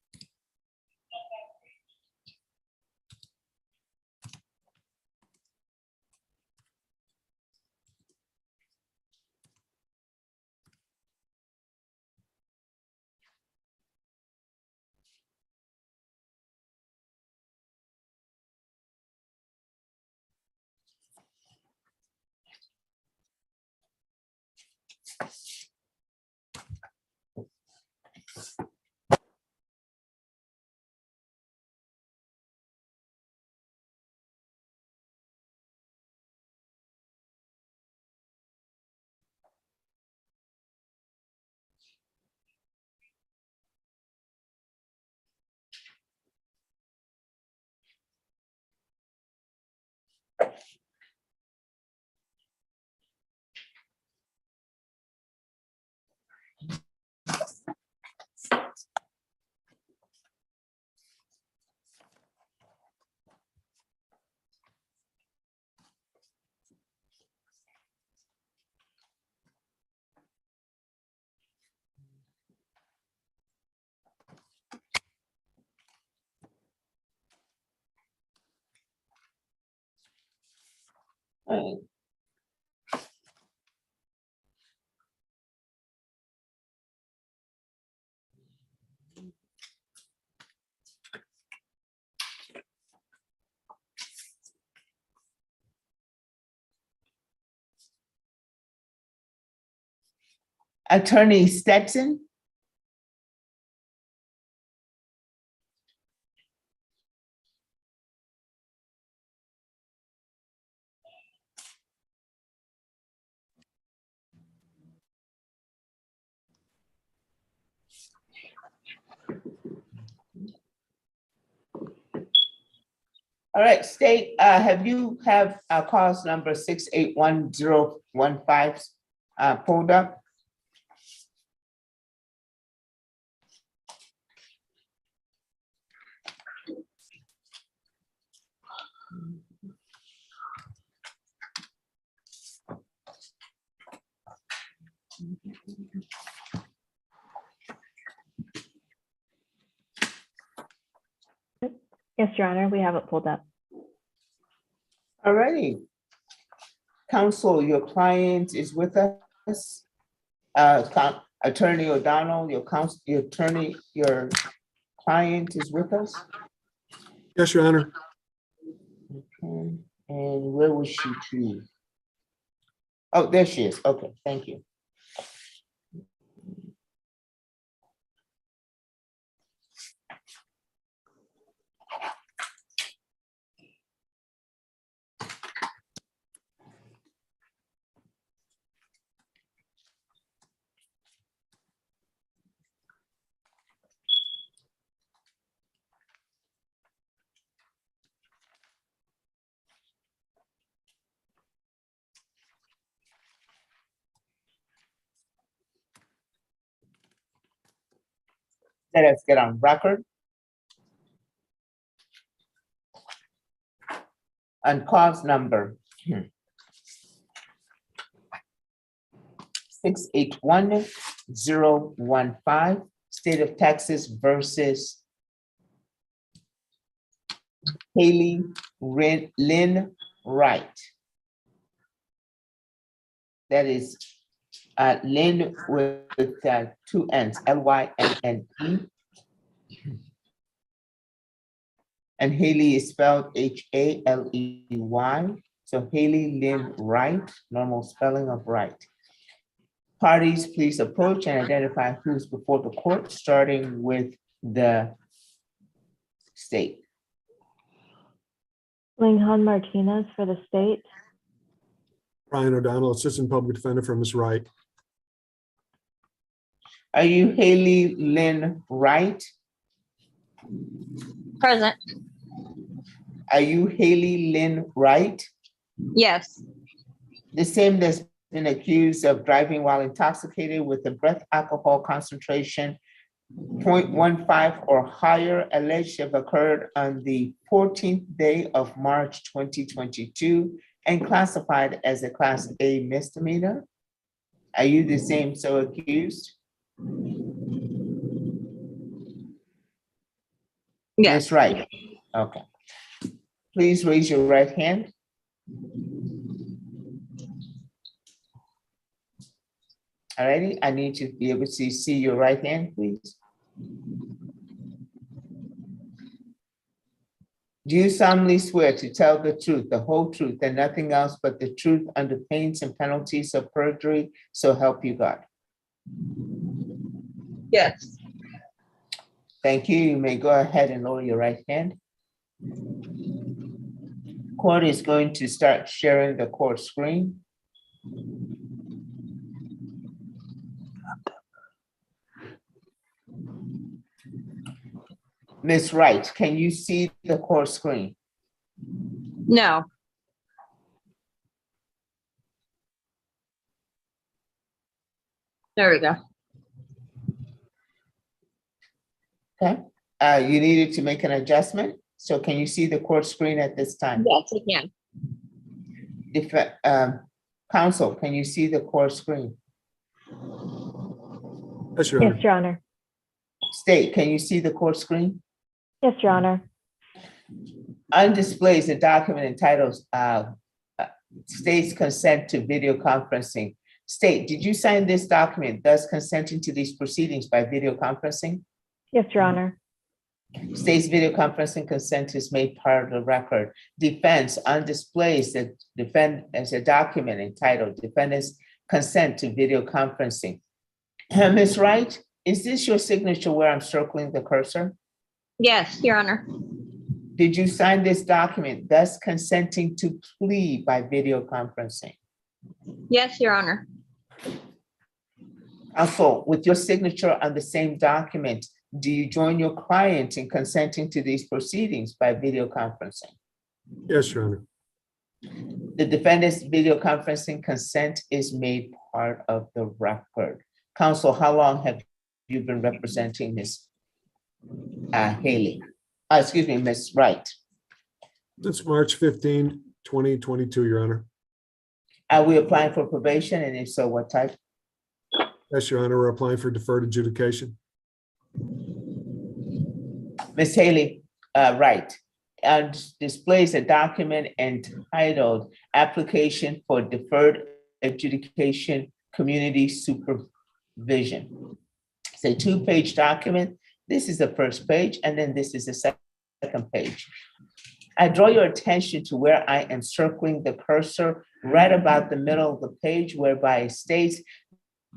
Right. Attorney Stetson? All right, state, have you have cause number 681015 pulled up? Yes, Your Honor, we have it pulled up. All righty. Counsel, your client is with us. Attorney O'Donnell, your attorney, your client is with us. Yes, Your Honor. Okay, and where was she to? Oh, there she is. Okay, thank you. Let us get on record. On cause number 681015, State of Texas versus Haley Lynn Wright. That is Lynn with two N's, Lynne. And Haley is spelled Haley. So Haley Lynn Wright, normal spelling of Wright. Parties, please approach and identify who's before the court, starting with the state. Linghan Martinez for the state. Brian O'Donnell, Assistant Public Defender for Ms. Wright. Are you Haley Lynn Wright? Present. Are you Haley Lynn Wright? Yes. The same that's been accused of driving while intoxicated with a breath alcohol concentration 0.15 or higher, alleged to have occurred on the 14th day of March 2022 and classified as a Class A misdemeanor. Are you the same so accused? Yes. That's right. Okay. Please raise your right hand. All righty, I need to be able to see your right hand, please. Do you solemnly swear to tell the truth, the whole truth, and nothing else but the truth under pains and penalties of perjury, so help you God? Yes. Thank you. You may go ahead and lower your right hand. Court is going to start sharing the court screen. Ms. Wright, can you see the court screen? No. There we go. Okay, you needed to make an adjustment. So can you see the court screen at this time? Yes, I can. Counsel, can you see the court screen? Yes, Your Honor. Yes, Your Honor. State, can you see the court screen? Yes, Your Honor. On display is a document entitled states consent to video conferencing. State, did you sign this document, thus consenting to these proceedings by video conferencing? Yes, Your Honor. State's video conferencing consent is made part of the record. Defense on displays that defend as a document entitled Defendant's Consent to Video Conferencing. Ms. Wright, is this your signature where I'm circling the cursor? Yes, Your Honor. Did you sign this document, thus consenting to plea by video conferencing? Yes, Your Honor. Also, with your signature on the same document, do you join your client in consenting to these proceedings by video conferencing? Yes, Your Honor. The defendant's video conferencing consent is made part of the record. Counsel, how long have you been representing Ms. Haley? Excuse me, Ms. Wright. It's March 15, 2022, Your Honor. Are we applying for probation, and if so, what type? Yes, Your Honor, we're applying for deferred adjudication. Ms. Haley, Wright, displays a document entitled Application for Deferred Adjudication Community Supervision. It's a two-page document. This is the first page, and then this is the second page. I draw your attention to where I am circling the cursor right about the middle of the page, whereby it states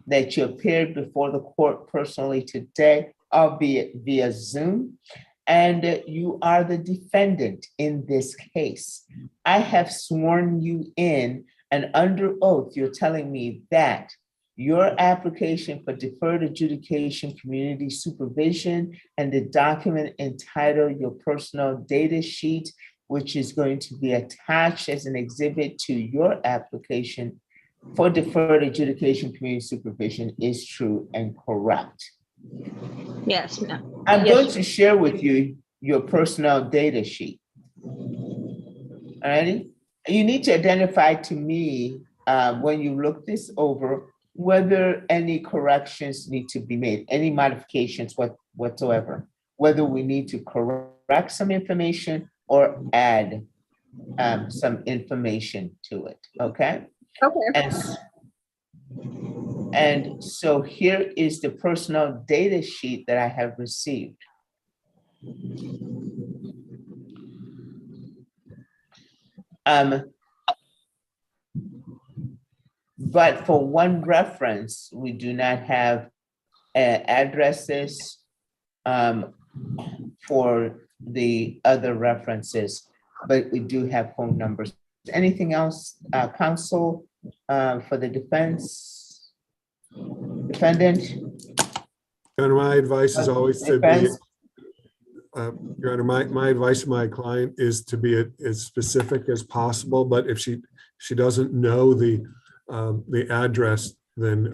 that you appeared before the court personally today, albeit via Zoom, and you are the defendant in this case. I have sworn you in, and under oath, you're telling me that your application for deferred adjudication community supervision and the document entitled your personal data sheet, which is going to be attached as an exhibit to your application for deferred adjudication community supervision, is true and correct. Yes, ma'am. I'm Yes. going to share with you your personal data sheet. All righty? You need to identify to me when you look this over whether any corrections need to be made, any modifications whatsoever, whether we need to correct some information or add some information to it, okay? Okay. And so here is the personal data sheet that I have received. But for one reference, we do not have addresses for the other references, but we do have phone numbers. Anything else, counsel, for the defense? Defendant? Your Honor, my advice is always to be, Defense? Your Honor, my advice to my client is to be as specific as possible, but if she doesn't know the address, then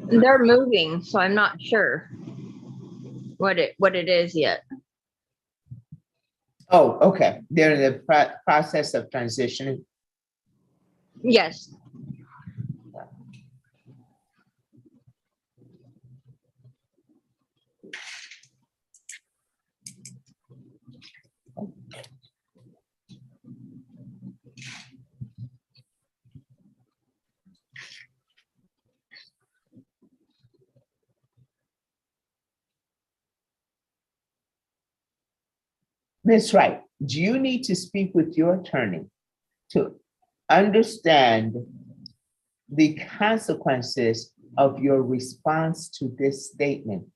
They're moving, so I'm not sure what it is yet. Oh, okay. They're in the process of transitioning. Yes. Ms. Wright, do you need to speak with your attorney to understand the consequences of your response to this statement?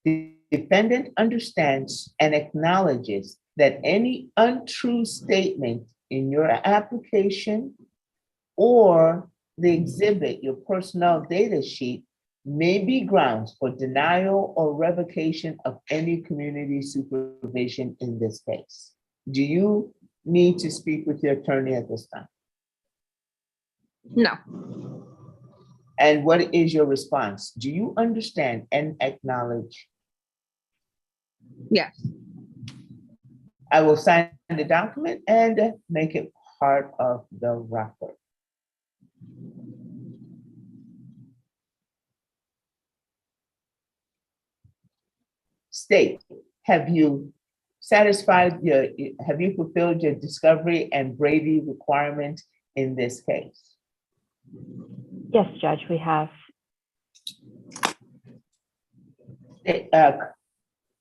The defendant understands and acknowledges that any untrue statement in your application or the exhibit, your personal data sheet, may be grounds for denial or revocation of any community supervision in this case. Do you need to speak with your attorney at this time? No. And what is your response? Do you understand and acknowledge? Yes. I will sign the document and make it part of the record. State, have you fulfilled your discovery and Brady requirement in this case? Yes, Judge, we have.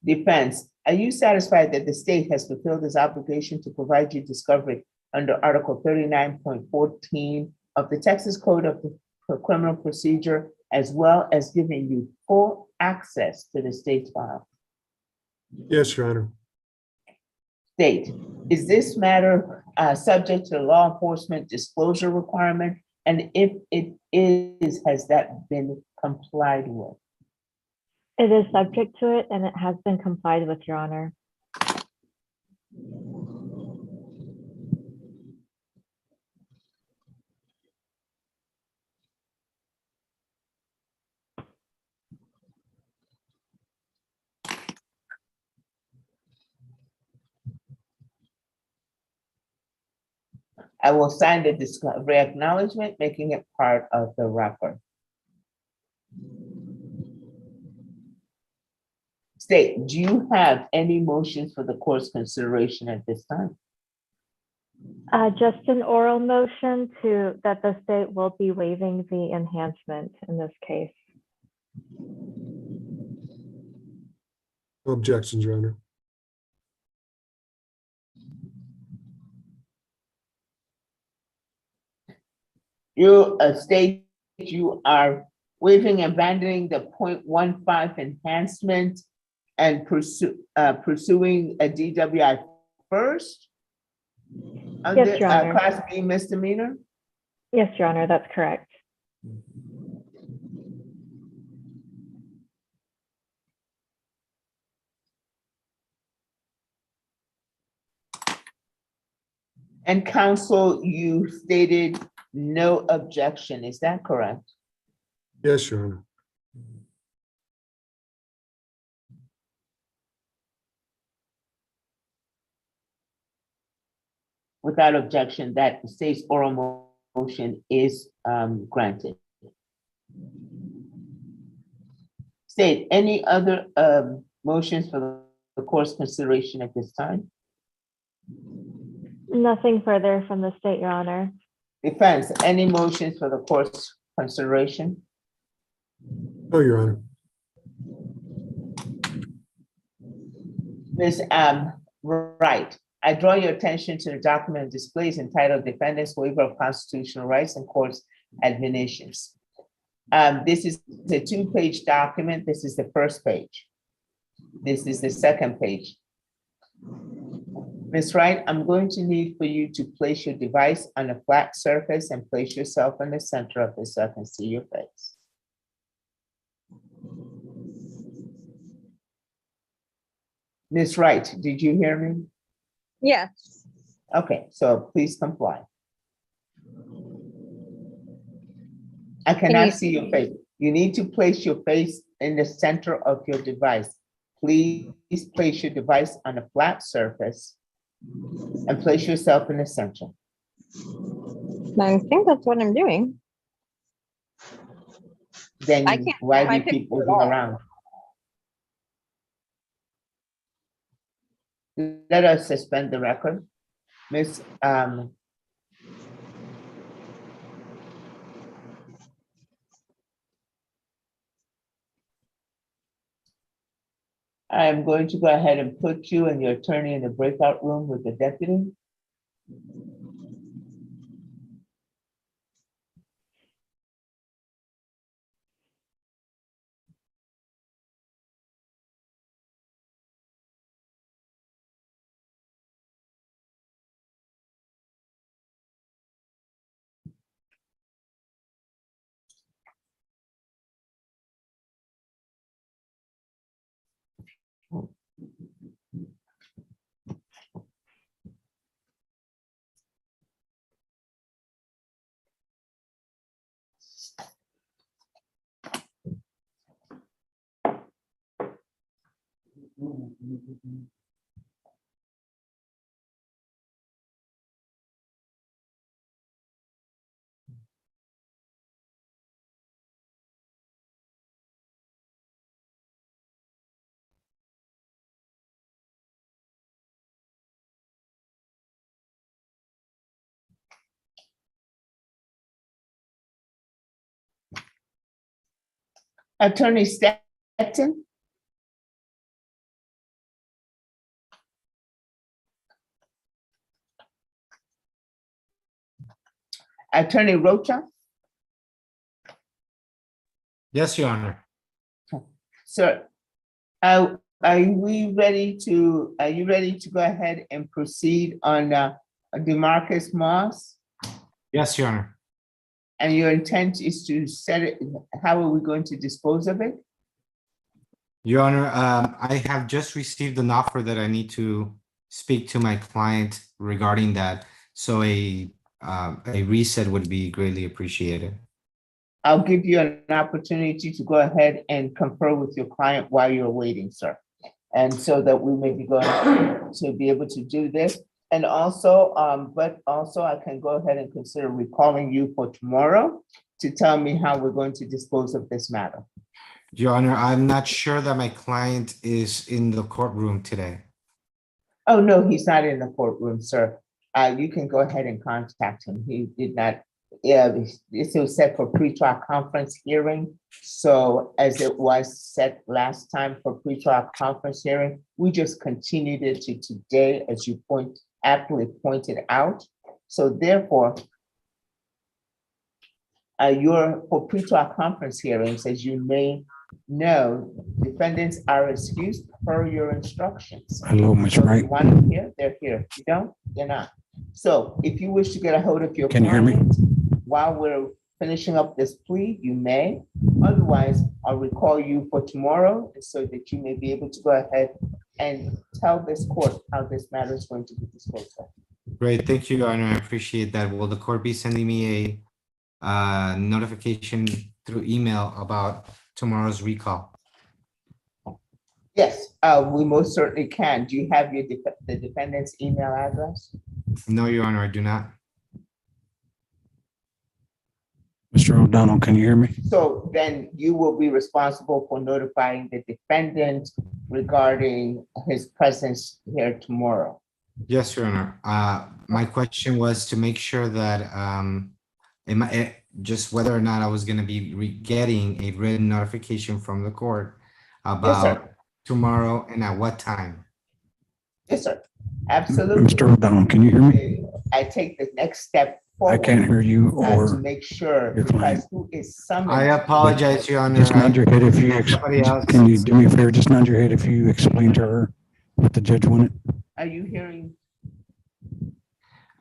Defense, are you satisfied that the state has fulfilled its obligation to provide you discovery under Article 39.14 of the Texas Code of Criminal Procedure, as well as giving you full access to the state's file? Yes, Your Honor. State, is this matter subject to the law enforcement disclosure requirement? And if it is, has that been complied with? It is subject to it and it has been complied with, Your Honor. I will sign the discovery acknowledgement, making it part of the record. State, do you have any motions for the court's consideration at this time? Just an oral motion that the state will be waiving the enhancement in this case. No objections, Your Honor. You state you are waiving and abandoning the 0.15 enhancement and pursuing a DWI first? Under Your Honor. Class B misdemeanor? Yes, Your Honor, that's correct. And counsel, you stated no objection, is that correct? Yes, Your Honor. Without objection, that the state's oral motion is granted. State, any other motions for the court's consideration at this time? Nothing further from the state, Your Honor. Defense, any motions for the court's consideration? No, Your Honor. Ms. Wright, I draw your attention to the document displays entitled Defendant's Waiver of Constitutional Rights and Courts Admonitions. This is a 2-page document. This is the first page. This is the second page. Ms. Wright, I'm going to need for you to place your device on a flat surface and place yourself in the center of this so I can see your face. Ms. Wright, did you hear me? Yes. Okay, so please comply. I cannot see your face. You need to place your face in the center of your device. Please place your device on a flat surface and place yourself in the center. I think that's what I'm doing. Then I can't why see my do you keep picture at moving all. around? Let us suspend the record. Miss, I'm going to go ahead and put you and your attorney in the breakout room with the deputy. Attorney Stetson? Attorney Rocha? Yes, Your Honor. Sir, are you ready to go ahead and proceed on DeMarcus Moss? Yes, Your Honor. And your intent is to set it, how are we going to dispose of it? Your Honor, I have just received an offer that I need to speak to my client regarding that. So a reset would be greatly appreciated. I'll give you an opportunity to go ahead and confer with your client while you're waiting, sir. And so that we may be going to be able to do this. And also, but also I can go ahead and consider recalling you for tomorrow to tell me how we're going to dispose of this matter. Your Honor, I'm not sure that my client is in the courtroom today. Oh, no, he's not in the courtroom, sir. You can go ahead and contact him. He did not, this was set for pre-trial conference hearing. So as it was set last time for pre-trial conference hearing, we just continued it to today, as you aptly pointed out. So therefore, for pre-trial conference hearings, as you may know, defendants are excused per your instructions. Hello, Ms. So if Wright. you want them here, they're here. If you don't, they're not. So if you wish to get a hold of your Can you hear me? client while we're finishing up this plea, you may. Otherwise, I'll recall you for tomorrow so that you may be able to go ahead and tell this court how this matter is going to be disposed of. Great, thank you, Your Honor. I appreciate that. Will the court be sending me a notification through email about tomorrow's recall? Yes, we most certainly can. Do you have the defendant's email address? No, Your Honor, I do not. Mr. O'Donnell, can you hear me? So then you will be responsible for notifying the defendant regarding his presence here tomorrow. Yes, Your Honor. My question was to make sure that just whether or not I was going to be getting a written notification from the court about tomorrow and at what time. Yes, sir. Absolutely. Mr. O'Donnell, can you hear me? I take the next step I forward. can't hear you To or make sure, your client. because who is summoned? I apologize, Your Honor. just nod your head if you, Somebody else. can you do me a favor? Just nod your head if you explain to her what the judge wanted. Are you hearing?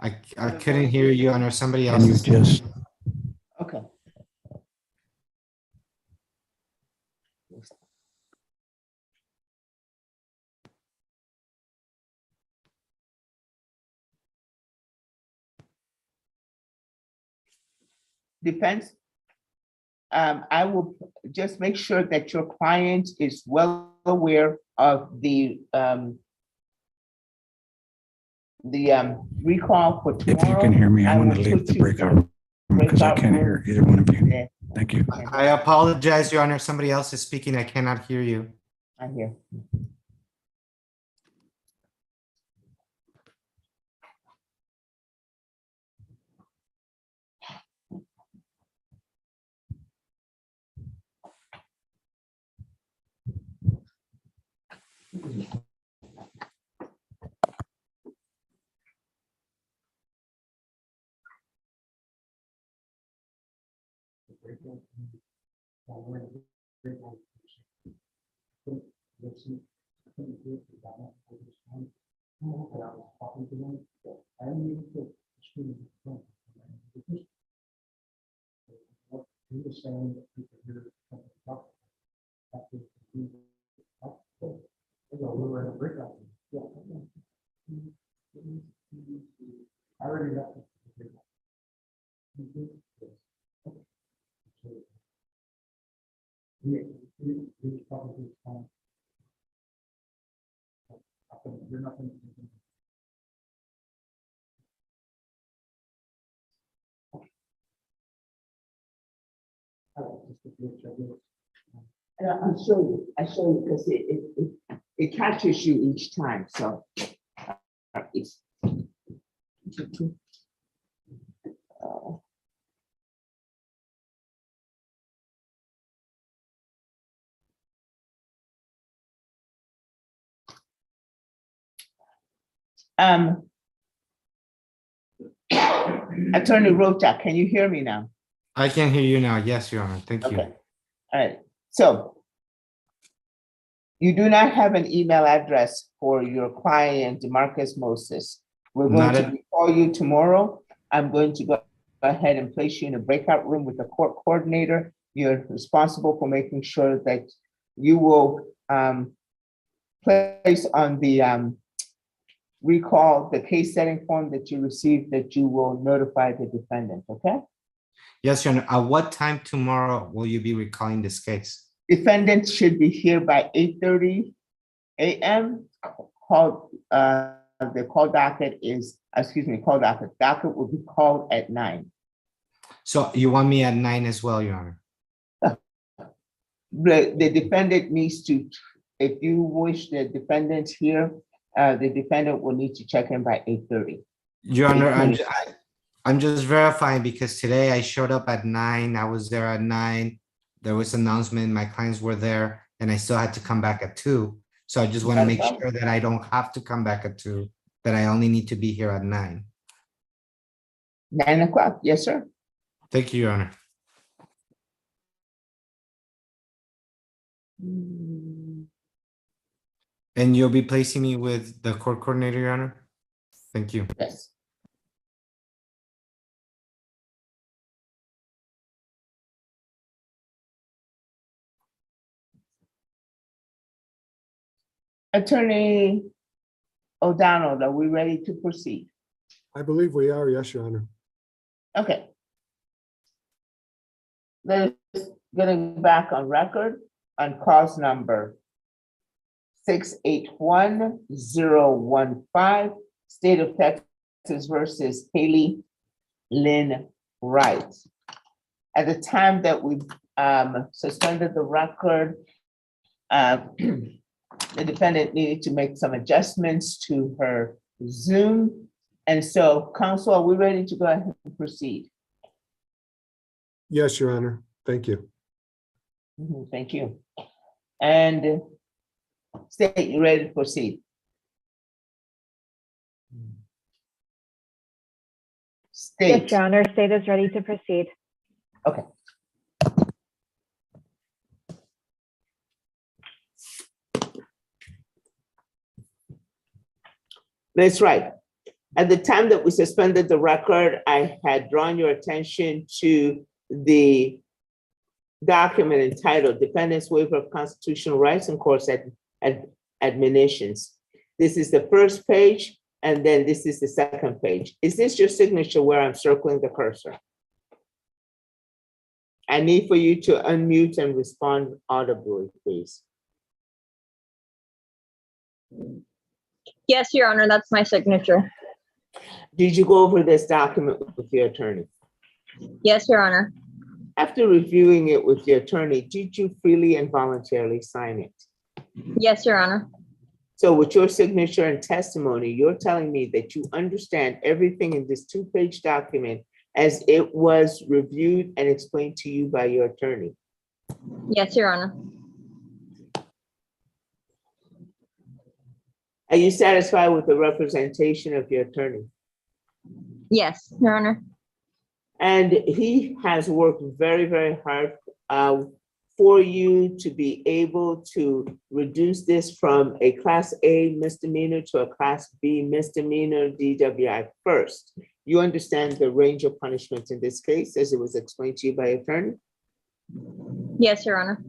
I couldn't hear you, Your Honor. Somebody Can you else. just, Okay. Defense? I will just make sure that your client is well aware of the recall for tomorrow. if you can hear me, I want to will leave put the you breakout in room because I breakout can't room. hear either one of you. Yeah, Thank you. I apologize, Your Honor. Somebody else is speaking. I cannot hear you. I hear. I'll show you because it catches you each time, so. It's. Attorney Rocha, can you hear me now? I can hear you now. Yes, Your Honor. Thank Okay, you. all right, so you do not have an email address for your client, DeMarcus Moses. We're going Not to at- call you tomorrow. I'm going to go ahead and place you in a breakout room with the court coordinator. You're responsible for making sure that you will place on the recall, the case setting form that you received, that you will notify the defendant, okay? Yes, Your Honor. At what time tomorrow will you be recalling this case? Defendant should be here by 8:30 a.m. Called, the call docket is, docket will be called at 9. So you want me at 9 as well, Your Honor? The defendant needs to, if you wish the defendant here, the defendant will need to check in by 8:30. Your Honor, 8:20. I'm just verifying because today I showed up at 9. I was there at 9. There was announcement, my clients were there, and I still had to come back at 2. So I just want to make sure that I don't have to come back at 2, that I only need to be here at 9. 9 o'clock, yes, sir. Thank you, Your Honor. And you'll be placing me with the court coordinator, Your Honor? Thank you. Yes. Attorney O'Donnell, are we ready to proceed? I believe we are, yes, Your Honor. Okay. Let's getting back on record on cause number 681015, State of Texas versus Haley Lynn Wright. At the time that we suspended the record, the defendant needed to make some adjustments to her Zoom. And so, counsel, are we ready to go ahead and proceed? Yes, Your Honor. Thank you. Thank you. And state, you ready to proceed? Yes, State, Your Honor, state is ready to proceed. okay. That's right. At the time that we suspended the record, I had drawn your attention to the document entitled Defendant's Waiver of Constitutional Rights and Course Admonitions. This is the first page, and then this is the second page. Is this your signature where I'm circling the cursor? I need for you to unmute and respond audibly, please. Yes, Your Honor, that's my signature. Did you go over this document with your attorney? Yes, Your Honor. After reviewing it with your attorney, did you freely and voluntarily sign it? Yes, Your Honor. So with your signature and testimony, you're telling me that you understand everything in this 2-page document as it was reviewed and explained to you by your attorney? Yes, Your Honor. Are you satisfied with the representation of your attorney? Yes, Your Honor. And he has worked very, very hard for you to be able to reduce this from a Class A misdemeanor to a Class B misdemeanor DWI first. You understand the range of punishments in this case as it was explained to you by attorney? Yes, Your Honor.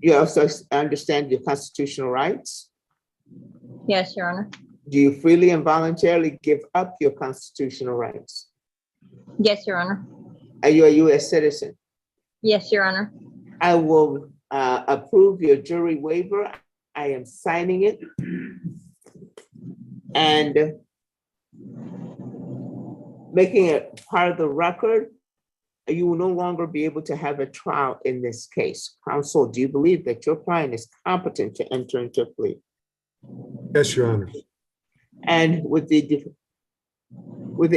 You also understand your constitutional rights? Yes, Your Honor. Do you freely and voluntarily give up your constitutional rights? Yes, Your Honor. Are you a U.S. citizen? Yes, Your Honor. I will approve your jury waiver. I am signing it. And making it part of the record, you will no longer be able to have a trial in this case. Counsel, do you believe that your client is competent to enter into a plea? Yes, Your Honor. And with the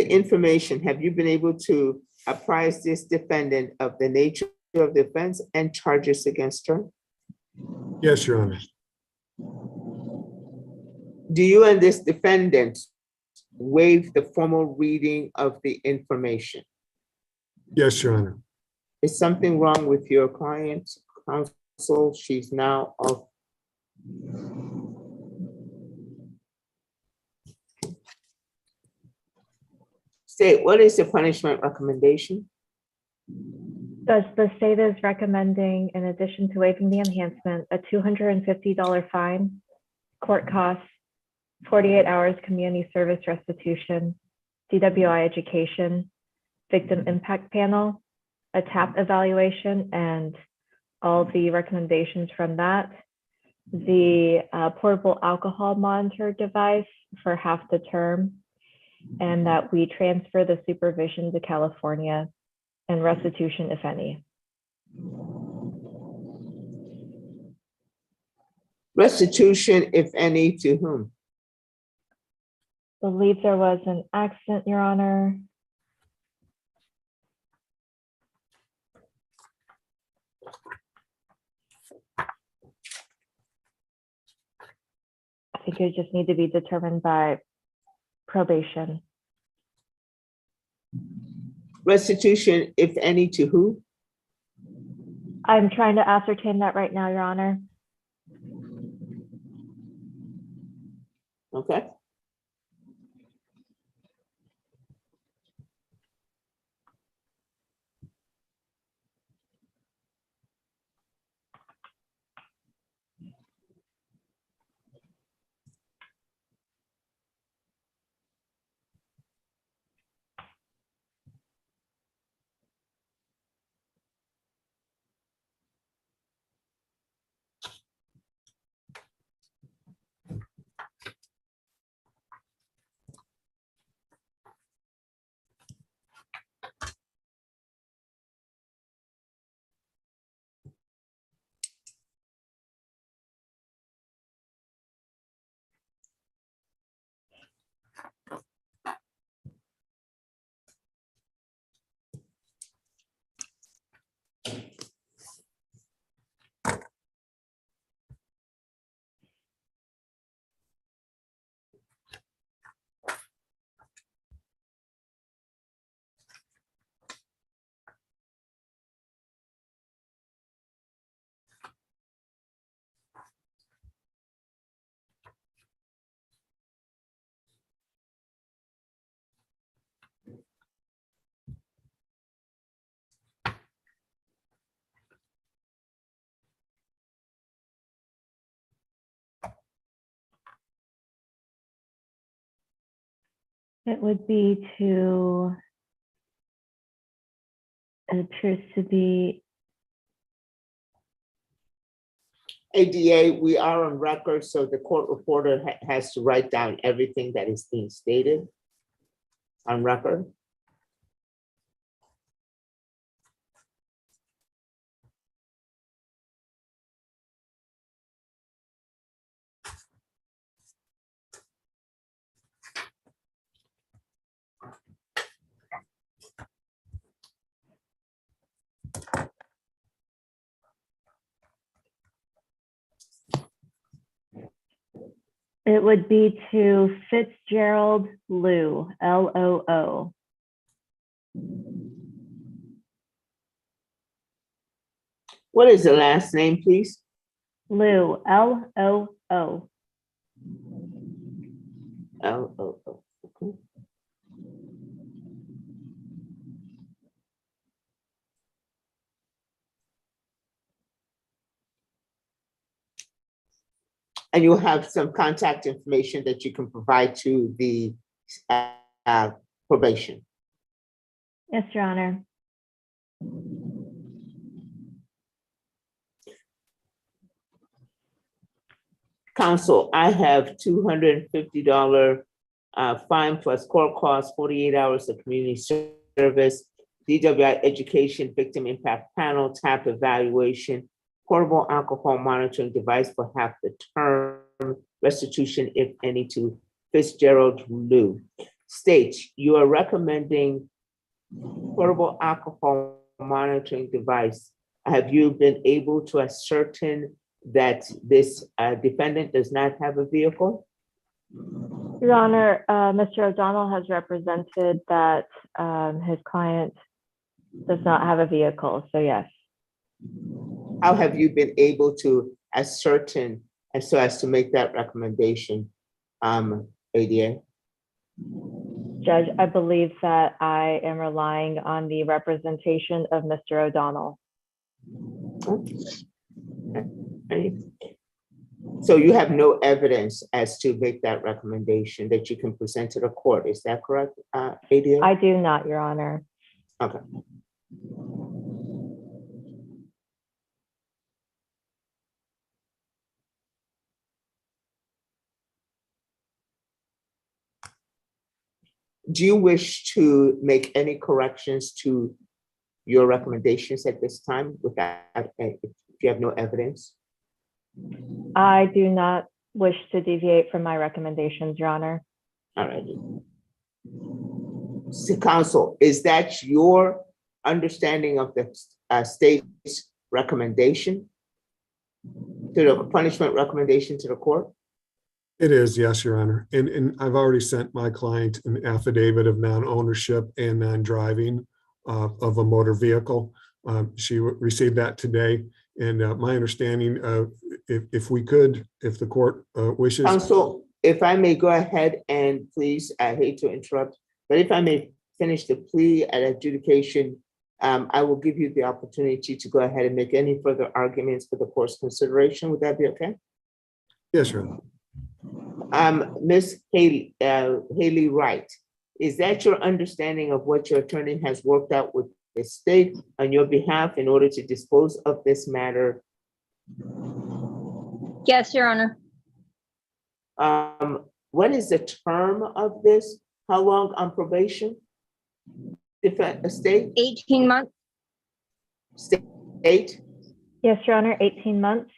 information, have you been able to apprise this defendant of the nature of the offense and charges against her? Yes, Your Honor. Do you and this defendant waive the formal reading of the information. Yes, Your Honor. Is something wrong with your client, counsel? She's now off. State, what is the punishment recommendation? Does the state is recommending, in addition to waiving the enhancement, a $250 fine, court costs, 48 hours community service restitution, DWI education, victim impact panel, a TAP evaluation, and all the recommendations from that, the portable alcohol monitor device for half the term, and that we transfer the supervision to California, and restitution, if any. Restitution, if any, to whom? Believe there was an accident, Your Honor. I think it just need to be determined by probation. Restitution, if any, to who? I'm trying to ascertain that right now, Your Honor. Okay. It would be to, it appears to be, ADA, we are on record, so the court reporter has to write down everything that is being stated on record. it would be to Fitzgerald Lou, L-O-O. What is the last name, please? Lou, L-O-O. L-O-O. Okay. And you'll have some contact information that you can provide to the probation. Yes, Your Honor. Counsel, I have $250 fine plus court costs, 48 hours of community service, DWI education, victim impact panel, TAP evaluation, portable alcohol monitoring device for half the term, restitution, if any, to Fitzgerald Lou. State, you are recommending portable alcohol monitoring device. Have you been able to ascertain that this defendant does not have a vehicle? Your Honor, Mr. O'Donnell has represented that his client does not have a vehicle, so yes. How have you been able to ascertain and so as to make that recommendation, ADA? Judge, I believe that I am relying on the representation of Mr. O'Donnell. Okay. So you have no evidence as to make that recommendation that you can present to the court, is that correct, ADA? I do not, Your Honor. Okay. Do you wish to make any corrections to your recommendations at this time without, if you have no evidence? I do not wish to deviate from my recommendations, Your Honor. All right. So counsel, is that your understanding of the state's recommendation to the punishment recommendation to the court? It is, yes, Your Honor. And I've already sent my client an affidavit of non-ownership and non-driving of a motor vehicle. She received that today. And my understanding, if we could, if the court wishes. Counsel, if I may go ahead and please, I hate to interrupt, but if I may finish the plea at adjudication, I will give you the opportunity to go ahead and make any further arguments for the court's consideration. Would that be okay? Yes, Your Honor. Ms. Haley Wright, is that your understanding of what your attorney has worked out with the state on your behalf in order to dispose of this matter? Yes, Your Honor. What is the term of this? How long on probation? State? 18 months. State? Yes, Your Honor, 18 months.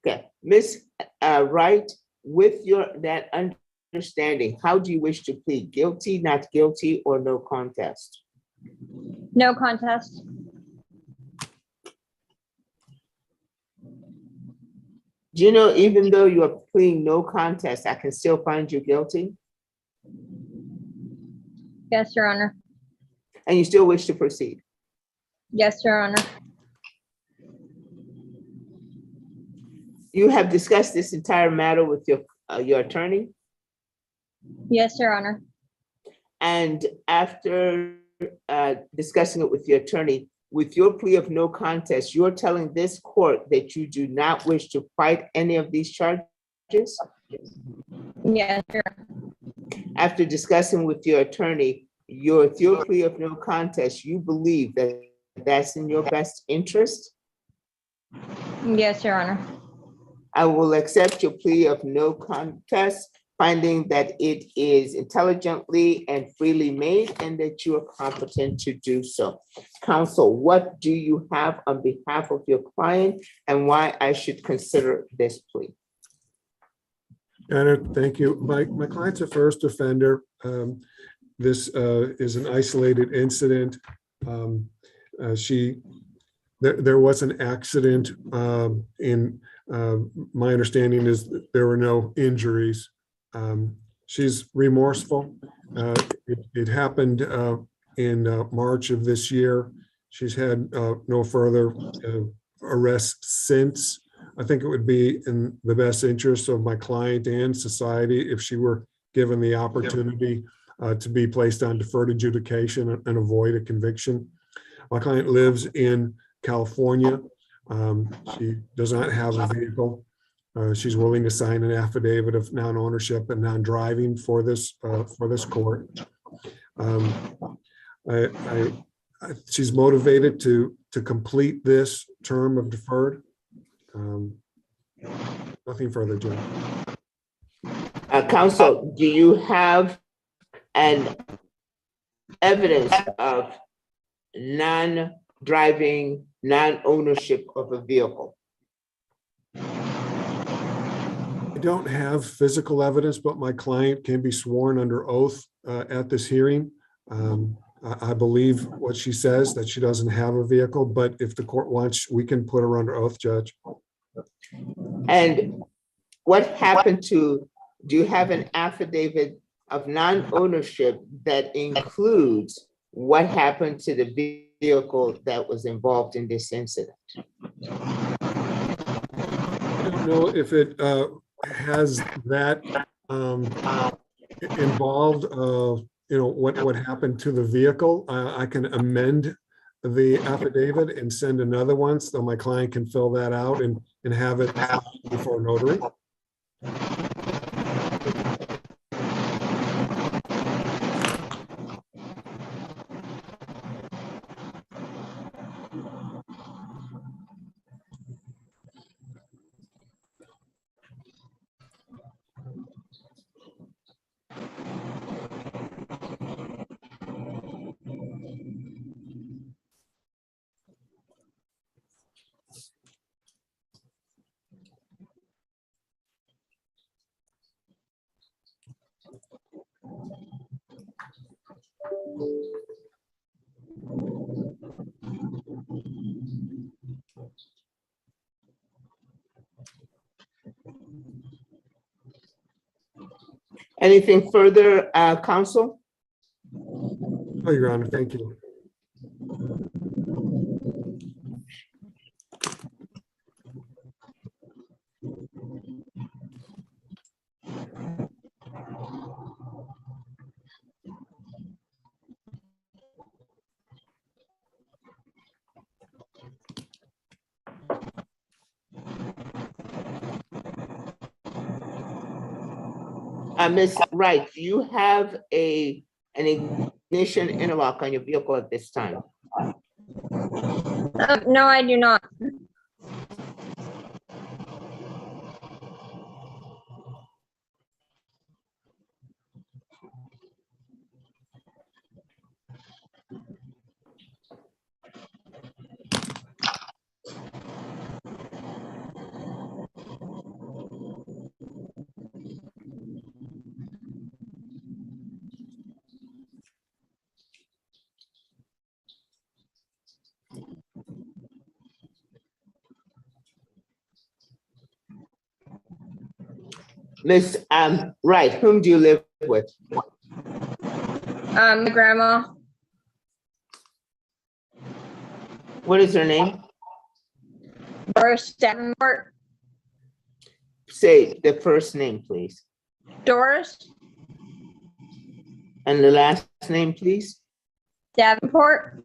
Okay, Ms. Wright, with that understanding, how do you wish to plead? Guilty, not guilty, or no contest? No contest. Do you know, even though you are pleading no contest, I can still find you guilty? Yes, Your Honor. And you still wish to proceed? Yes, Your Honor. You have discussed this entire matter with your attorney? Yes, Your Honor. And after discussing it with your attorney, with your plea of no contest, you're telling this court that you do not wish to fight any of these charges? Yes, Your Honor. After discussing with your attorney, with your plea of no contest, you believe that that's in your best interest? Yes, Your Honor. I will accept your plea of no contest, finding that it is intelligently and freely made and that you are competent to do so. Counsel, what do you have on behalf of your client and why I should consider this plea? Your Honor, thank you. My client's a first offender. This is an isolated incident. There was an accident my understanding is that there were no injuries. She's remorseful. It happened in March of this year. She's had no further arrests since. I think it would be in the best interest of my client and society if she were given the opportunity to be placed on deferred adjudication and avoid a conviction. My client lives in California. She does not have a vehicle. She's willing to sign an affidavit of non-ownership and non-driving for this court. She's motivated to complete this term of deferred. Nothing further, Judge. Counsel, do you have an evidence of non-driving, non-ownership of a vehicle? don't have physical evidence, but my client can be sworn under oath at this hearing. I believe what she says, that she doesn't have a vehicle, but if the court wants, we can put her under oath, Judge. And what happened to, do you have an affidavit of non-ownership that includes what happened to the vehicle that was involved in this incident? I don't know if it has that involved, what happened to the vehicle. I can amend the affidavit and send another one so my client can fill that out and have it before notary. Anything further, counsel? Oh, Your Honor, thank you. Ms. Wright, do you have an ignition interlock on your vehicle at this time? No, I do not. Ms. Wright, whom do you live with? My grandma, What is her name? Doris Davenport. Say the first name, please. Doris And the last name, please. Davenport.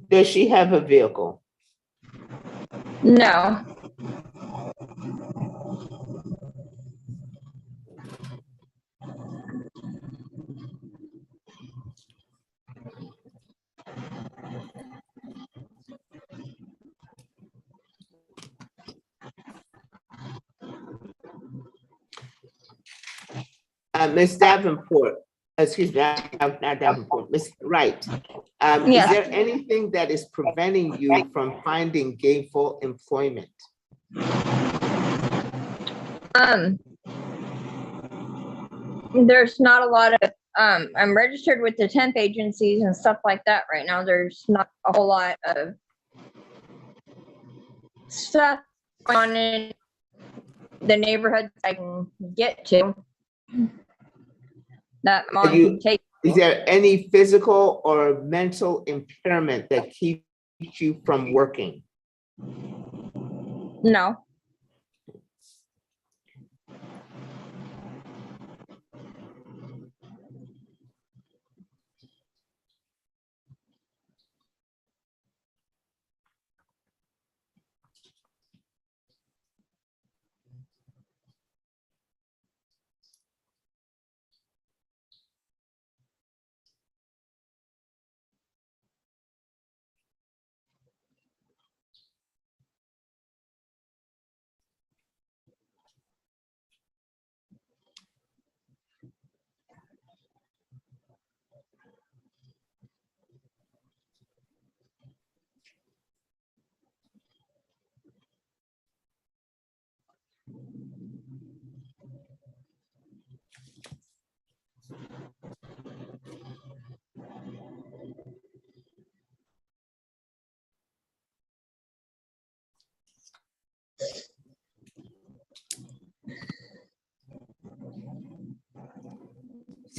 Does she have a vehicle? No. Ms. Davenport, excuse me, not Davenport, Ms. Wright. Is Yes. there anything that is preventing you from finding gainful employment? There's not a lot of, I'm registered with the temp agencies and stuff like that right now. There's not a whole lot of stuff on in the neighborhoods I can get to. That mom can take. Is there any physical or mental impairment that keeps you from working? No.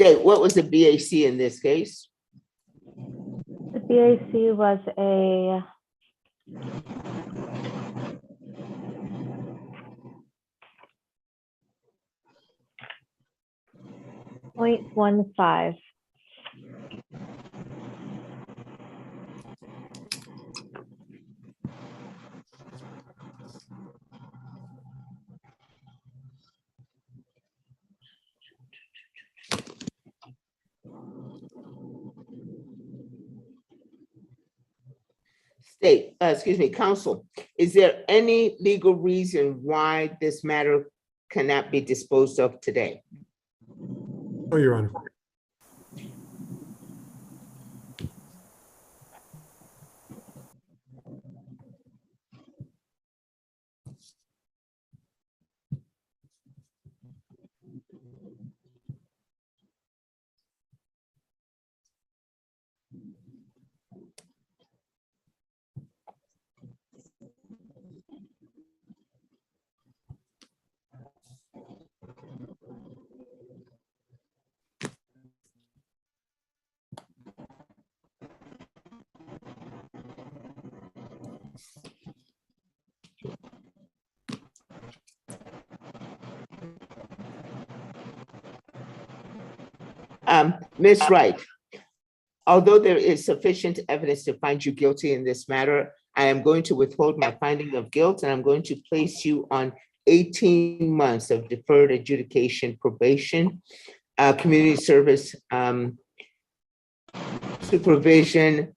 State, what was the BAC in this case? The BAC was a .15. State, excuse me, counsel, is there any legal reason why this matter cannot be disposed of today? Oh, Your Honor. Ms. Wright, although there is sufficient evidence to find you guilty in this matter, I am going to withhold my finding of guilt and I'm going to place you on 18 months of deferred adjudication probation, community service supervision,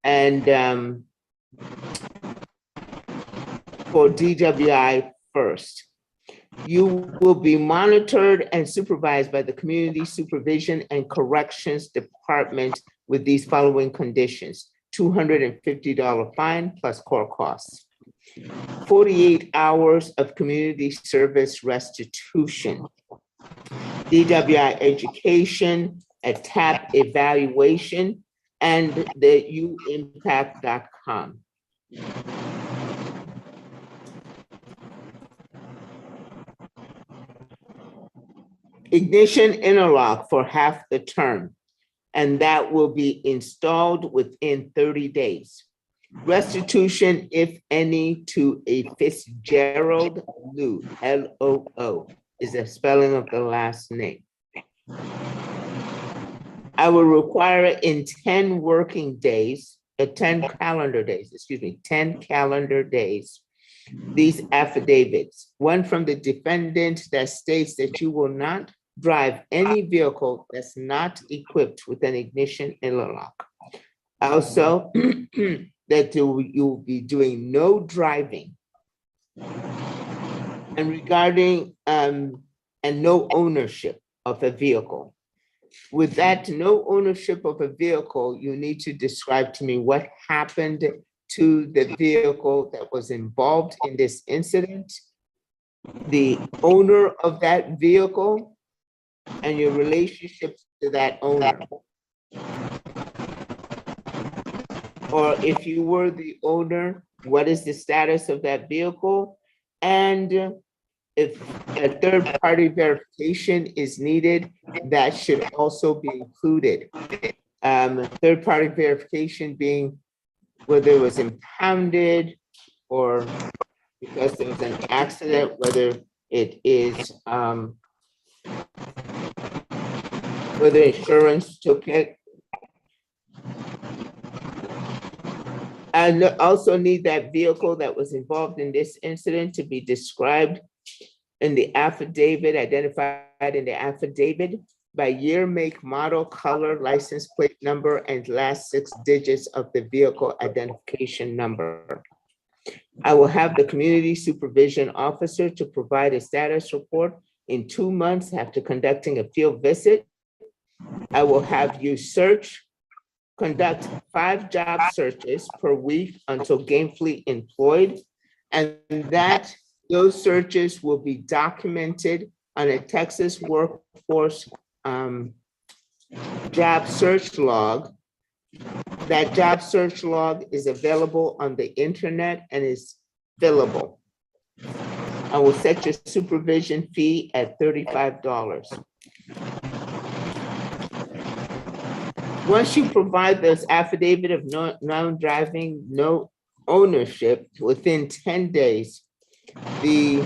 and for DWI first. You will be monitored and supervised by the Community Supervision and Corrections Department with these following conditions: $250 fine plus court costs, 48 hours of community service restitution, DWI education, a TAP evaluation, and the uimpact.com. Ignition interlock for half the term, and that will be installed within 30 days. Restitution, if any, to a Fitzgerald Lou, L-O-O, is the spelling of the last name. I will require it in 10 working days, 10 calendar days, 10 calendar days. These affidavits, one from the defendant that states that you will not drive any vehicle that's not equipped with an ignition interlock. Also, that you'll be doing no driving. And regarding, and no ownership of a vehicle. With that no ownership of a vehicle, you need to describe to me what happened to the vehicle that was involved in this incident, the owner of that vehicle, and your relationship to that owner. Or if you were the owner, what is the status of that vehicle? And if a third-party verification is needed, that should also be included. Third-party verification being whether it was impounded or because there was an accident, whether it is, whether insurance took it. And also need that vehicle that was involved in this incident to be described in the affidavit, identified in the affidavit by year, make, model, color, license plate number, and last 6 digits of the vehicle identification number. I will have the community supervision officer to provide a status report in 2 months after conducting a field visit. I will have you conduct 5 job searches per week until gainfully employed, and that those searches will be documented on a Texas workforce job search log. That job search log is available on the internet and is fillable. I will set your supervision fee at $35. Once you provide this affidavit of non-driving, no ownership within 10 days, the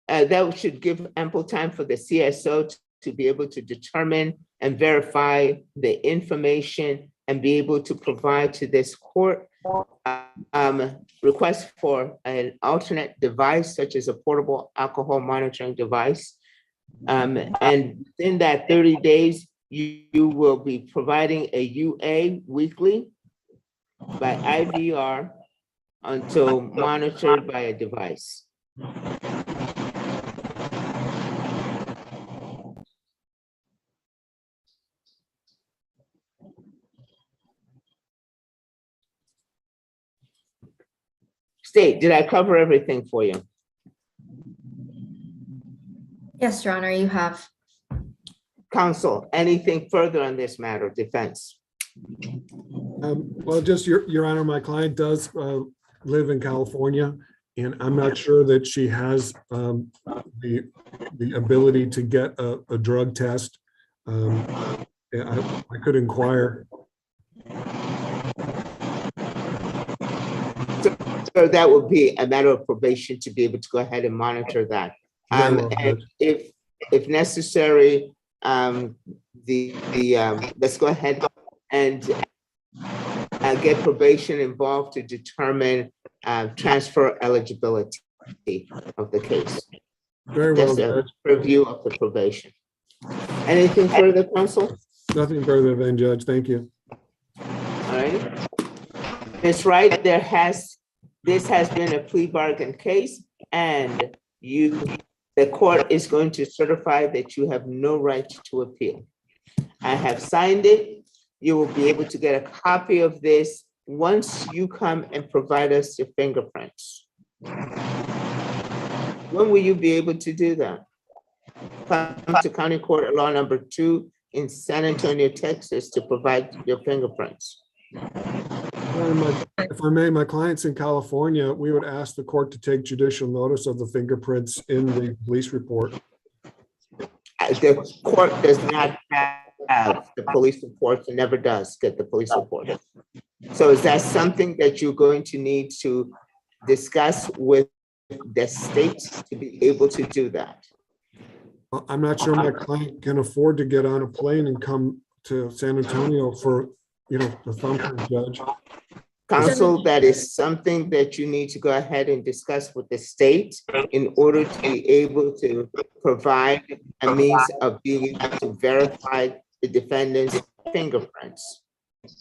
that should give ample time for the CSO to be able to determine and verify the information and be able to provide to this court request for an alternate device, such as a portable alcohol monitoring device. And within that 30 days, you will be providing a UA weekly by IVR until monitored by a device. State, did I cover everything for you? Yes, Your Honor, you have. Counsel, anything further on this matter, defense? Well, just your honor, my client does live in California, and I'm not sure that she has the ability to get a drug test. Yeah, I could inquire. So that would be a matter of probation to be able to go ahead and monitor that. Very well, And Judge. if necessary, let's go ahead and get probation involved to determine transfer eligibility of the case. Very well, Just a Judge. review of the probation. Anything further, counsel? Nothing further than Judge. Thank you. All right. Ms. Wright, this has been a plea bargain case, and the court is going to certify that you have no right to appeal. I have signed it. You will be able to get a copy of this once you come and provide us your fingerprints. When will you be able to do that? Come to County Court at Law Number 2 in San Antonio, Texas, to provide your fingerprints. If I may, my client's in California. We would ask the court to take judicial notice of the fingerprints in the police report. The court does not have the police report, and never does get the police report. So is that something that you're going to need to discuss with the state to be able to do that? Well, I'm not sure my client can afford to get on a plane and come to San Antonio for, the thumbprint, Judge. Counsel, that is something that you need to go ahead and discuss with the state in order to be able to provide a means of being able to verify the defendant's fingerprints.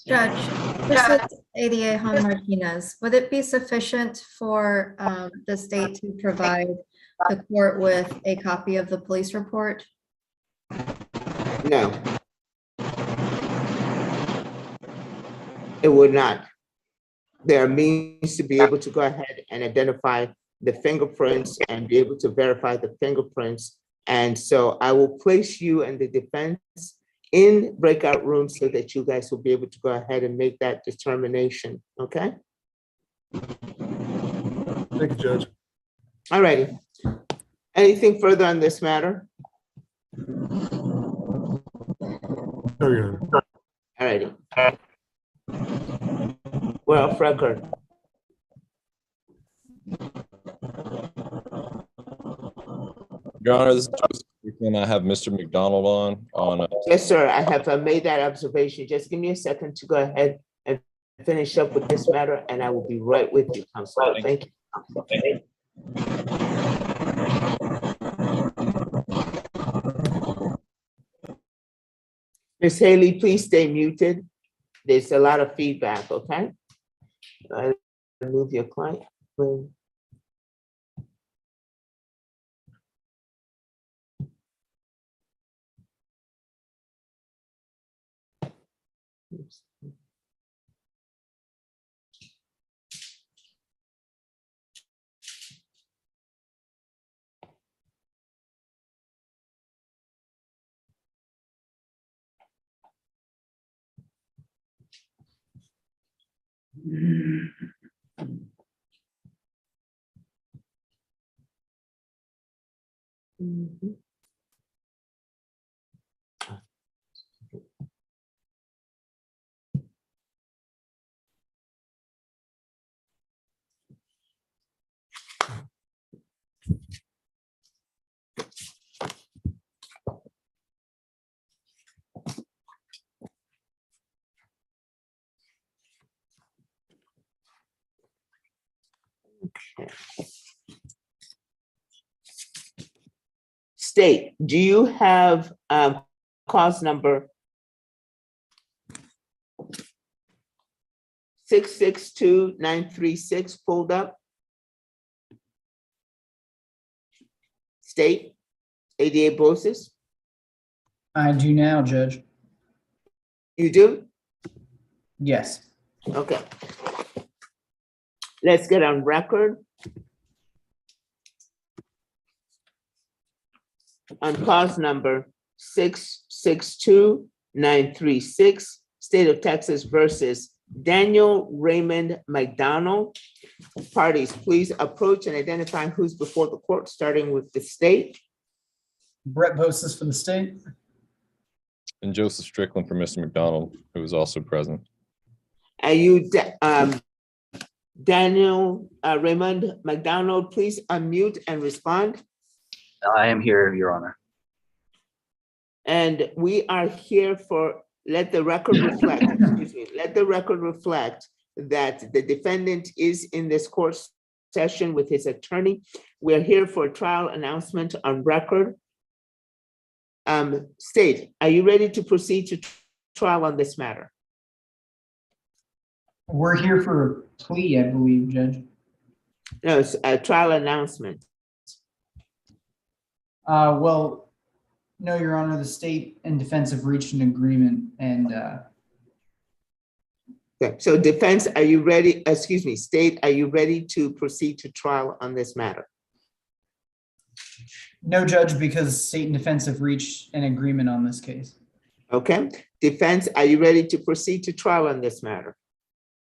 Judge, this is ADA Juan Martinez. Would it be sufficient for the state to provide the court with a copy of the police report? No. It would not. There are means to be able to go ahead and identify the fingerprints and be able to verify the fingerprints. And so I will place you and the defense in breakout rooms so that you guys will be able to go ahead and make that determination, okay? Thank you, Judge. All righty. Anything further on this matter? No, Your Honor. All righty. We're off record. Your Honor, this is Joseph. Can I have Mr. McDonald on? Yes, sir, I have made that observation. Just give me a second to go ahead and finish up with this matter, and I will be right with you, Counsel. Thank you. Ms. Haley, please stay muted. There's a lot of feedback, okay? Move your client. Oops. State, do you have cause number 662936 pulled up? State, ADA Brosis, I do now, Judge. you do? Yes. Okay. Let's get on record. On cause number 662936, State of Texas versus Daniel Raymond McDonald. Parties, please approach and identify who's before the court, starting with the state. Brett Bosis for the state. And Joseph Strickland for Mr. McDonald, who was also present. Are you, Daniel Raymond McDonald, please unmute and respond. I am here, Your Honor. And we are here for, let the record reflect, excuse me, let the record reflect that the defendant is in this court session with his attorney. We're here for a trial announcement on record. State, are you ready to proceed to trial on this matter? We're here for a plea, I believe, Judge. No, it's a trial announcement. Well, no, Your Honor, the state and defense have reached an agreement and Okay, so defense, are you ready? Excuse me, state, are you ready to proceed to trial on this matter? no, Judge, because state and defense have reached an agreement on this case. Okay, defense, are you ready to proceed to trial on this matter?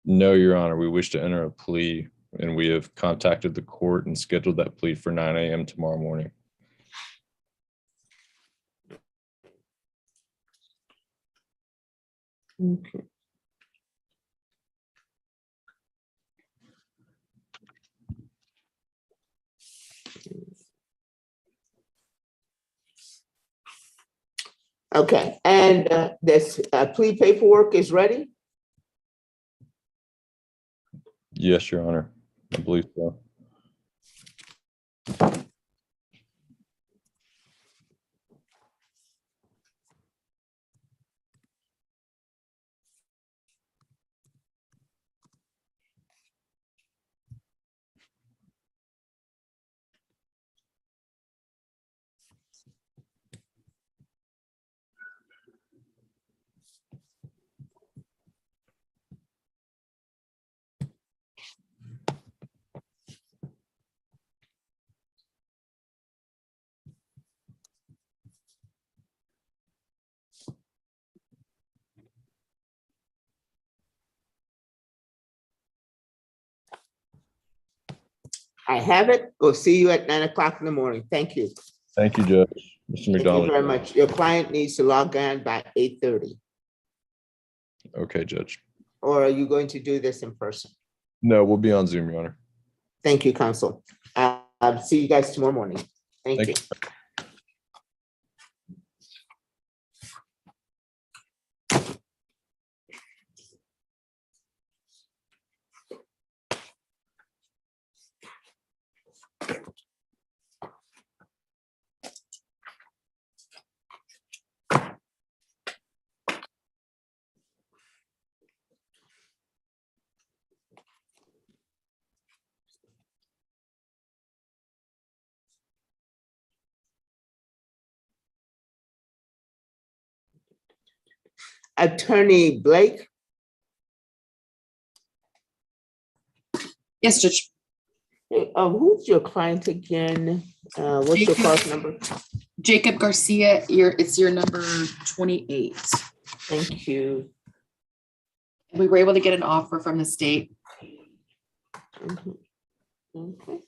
No, Your Honor, we wish to enter a plea, and we have contacted the court and scheduled that plea for 9 a.m. tomorrow morning. Okay. Okay, and this plea paperwork is ready? Yes, Your Honor, I believe so. I have it. We'll see you at 9 o'clock in the morning. Thank you. Thank you, Judge. Mr. Thank you McDonald. very much. Your client needs to log on by 8:30. Okay, Judge. Or are you going to do this in person? No, we'll be on Zoom, Your Honor. Thank you, counsel. I'll see you guys tomorrow morning. Thank Thank you. Attorney Blake, Yes, Judge. who's your client again? What's your Jacob. class number? Jacob Garcia, it's your number 28. Thank you. We were able to get an offer from the state. Mhm. Okay.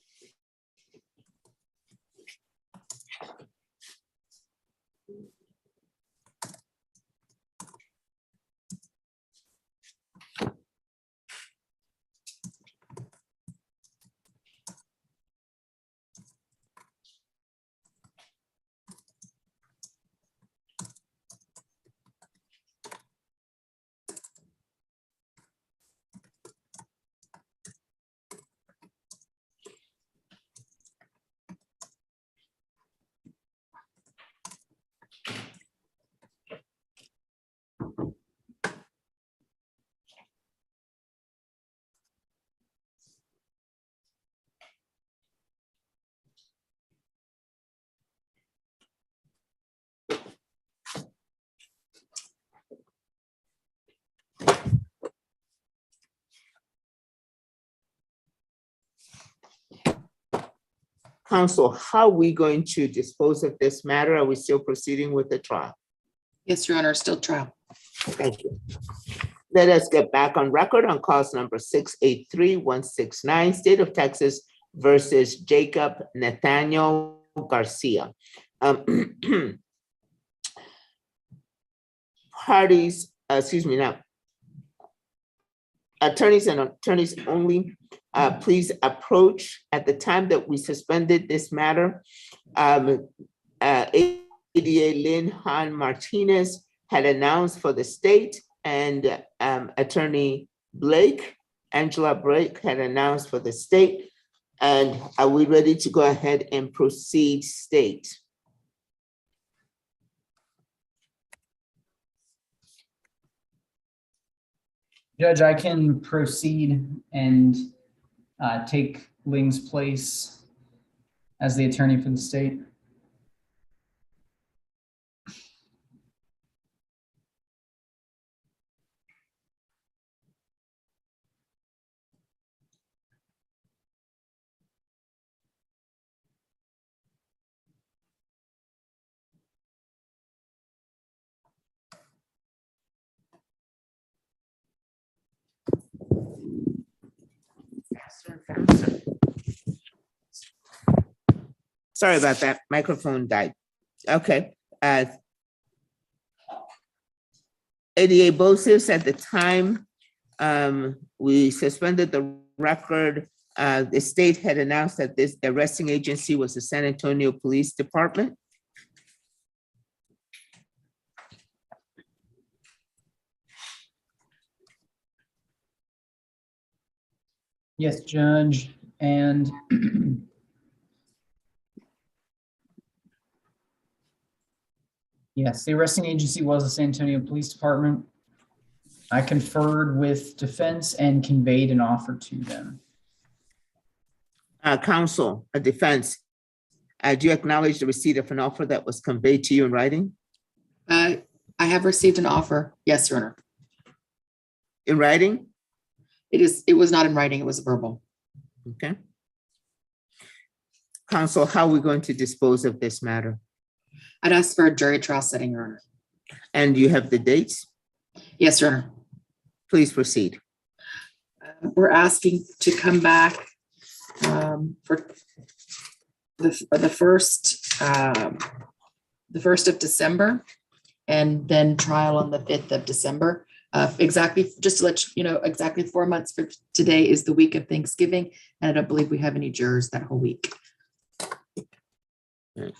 Counsel, how are we going to dispose of this matter? Are we still proceeding with the trial? Yes, Your Honor, still trial. Thank you. Let us get back on record on cause number 683-169, State of Texas versus Jacob Nathaniel Garcia. Parties, attorneys and attorneys only, please approach. At the time that we suspended this matter, ADA Lynn Han Martinez had announced for the state, and Attorney Angela Blake had announced for the state. And are we ready to go ahead and proceed, state? Judge, I can proceed and take Ling's place as the attorney for the state. Sorry about that, microphone died. Okay. ADA Bosis, at the time we suspended the record, the state had announced that this arresting agency was the San Antonio Police Department. Yes, Judge, and yes, the arresting agency was the San Antonio Police Department. I conferred with defense and conveyed an offer to them. Counsel, a defense, do you acknowledge the receipt of an offer that was conveyed to you in writing? I have received an offer. Yes, Your Honor. In writing? It was not in writing, it was verbal. Okay. Counsel, how are we going to dispose of this matter? I'd ask for a jury trial setting, Your Honor. And you have the dates? Yes, Your Honor. Please proceed. We're asking to come back for the first of December, and then trial on the 5th of December. Exactly, just to let you know, exactly 4 months from today is the week of Thanksgiving, and I don't believe we have any jurors that whole week. Okay.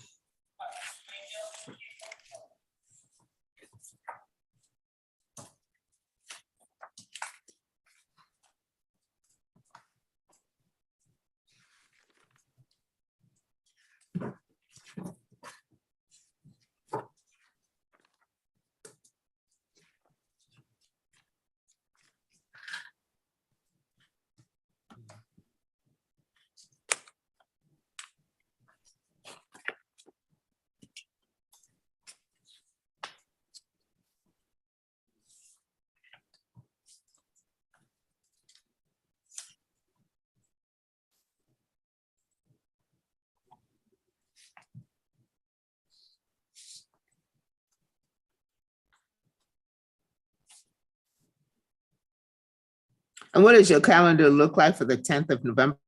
And what does your calendar look like for the 10th of November?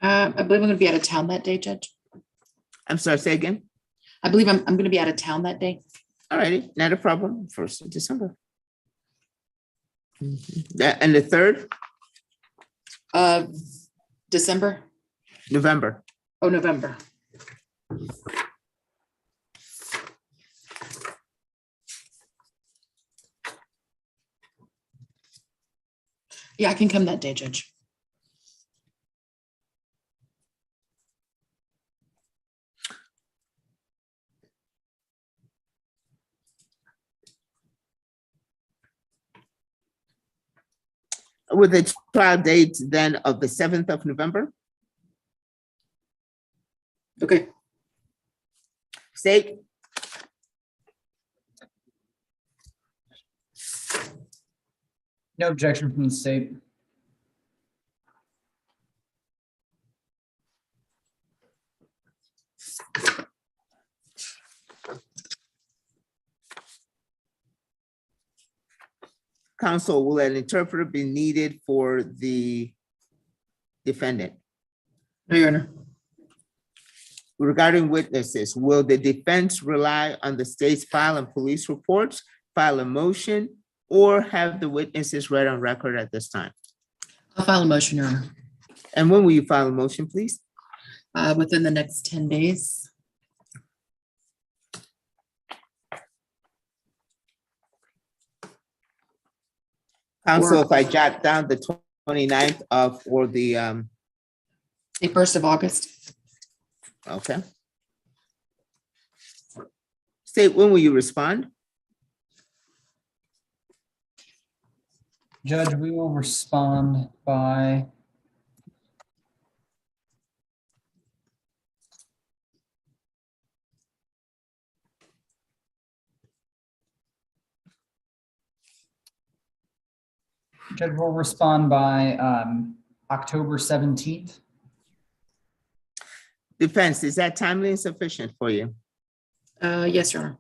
I believe I'm going to be out of town that day, Judge. I'm sorry, say again? I believe I'm going to be out of town that day. All righty, not a problem, 1st of December. And the 3rd? December? November. Oh, November. Yeah, I can come that day, Judge. With the trial date then of the 7th of November? Okay. State? No objection from the state. Counsel, will an interpreter be needed for the defendant? No, Your Honor. Regarding witnesses, will the defense rely on the state's file and police reports, file a motion, or have the witnesses read on record at this time? I'll file a motion, Your Honor, And when will you file a motion, please? within the next 10 days. Counsel, if I jot down the 29th of, or the, The 1st of August. okay. State, when will you respond? Judge, we will respond by Judge, we'll respond by October 17th. Defense, is that timely and sufficient for you? Yes, Your Honor.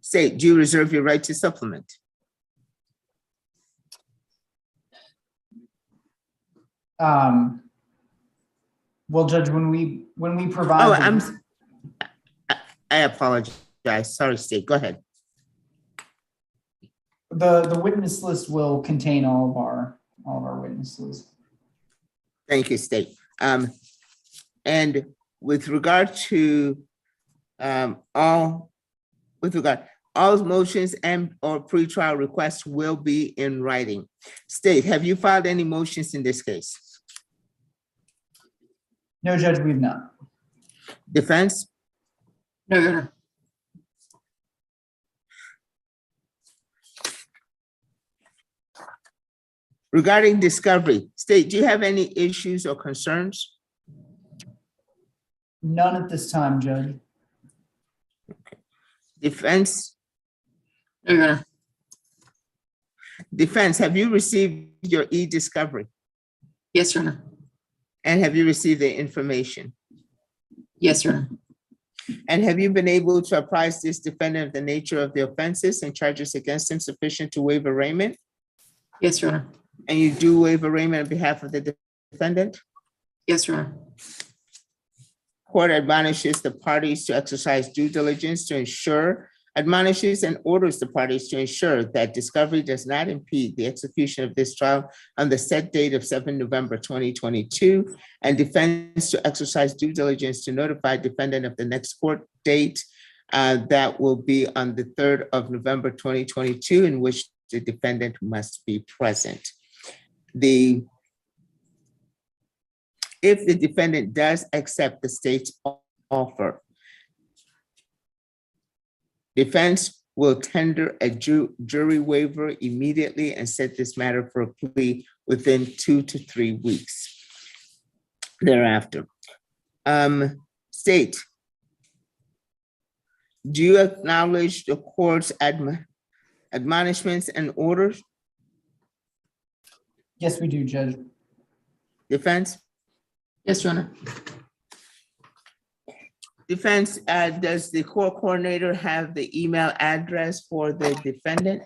State, do you reserve your right to supplement? Well, Judge, when we Oh, provide, I apologize. Sorry, State, go ahead. the witness list will contain all of our witnesses. Thank you, State. And with regard to all motions and or pretrial requests will be in writing. State, have you filed any motions in this case? No, Judge, we've not. Defense? No, Your Honor. Regarding discovery, State, do you have any issues or concerns? None at this time, Judge. Defense? No, Your Honor. Defense, have you received your e-discovery? Yes, Your Honor. And have you received the information? Yes, Your Honor. And have you been able to apprise this defendant of the nature of the offenses and charges against him sufficient to waive arraignment? Yes, Your Honor. And you do waive arraignment on behalf of the defendant? Yes, Your Honor. Court admonishes the parties to exercise due diligence to ensure, admonishes and orders the parties to ensure that discovery does not impede the execution of this trial on the set date of 7 November 2022, and defense to exercise due diligence to notify defendant of the next court date that will be on the 3rd of November 2022, in which the defendant must be present. If the defendant does accept the state's offer, defense will tender a jury waiver immediately and set this matter for a plea within 2 to 3 weeks thereafter. State, do you acknowledge the court's admonishments and orders? Yes, we do, Judge. Defense? Yes, Your Honor. Defense, does the court coordinator have the email address for the defendant?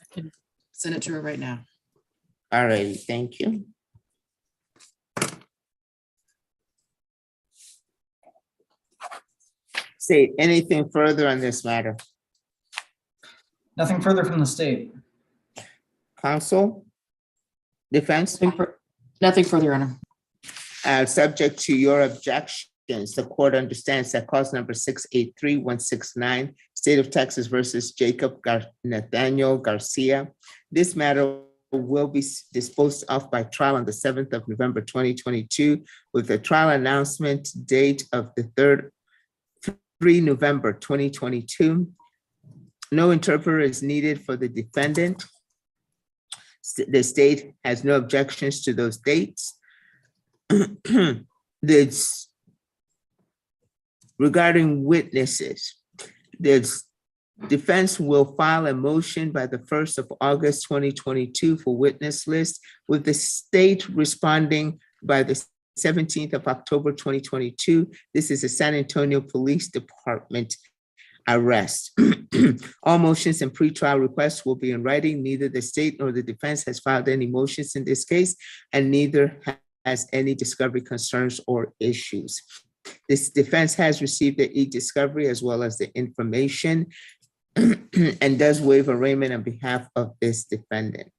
I can send it to her right now. All righty, thank you. State, anything further on this matter? Nothing further from the state. Counsel? Defense? Nothing further, Your Honor. Subject to your objections, the court understands that cause number 683169, State of Texas versus Jacob Nathaniel Garcia. This matter will be disposed of by trial on the 7th of November 2022 with a trial announcement date of the 3 November 2022. No interpreter is needed for the defendant. The state has no objections to those dates. This regarding witnesses. There's defense will file a motion by the 1st of August 2022 for witness list, with the state responding by the 17th of October 2022. This is a San Antonio Police Department arrest. All motions and pretrial requests will be in writing. Neither the state nor the defense has filed any motions in this case, and neither has any discovery concerns or issues. This defense has received the e-discovery as well as the information and does waive arraignment on behalf of this defendant.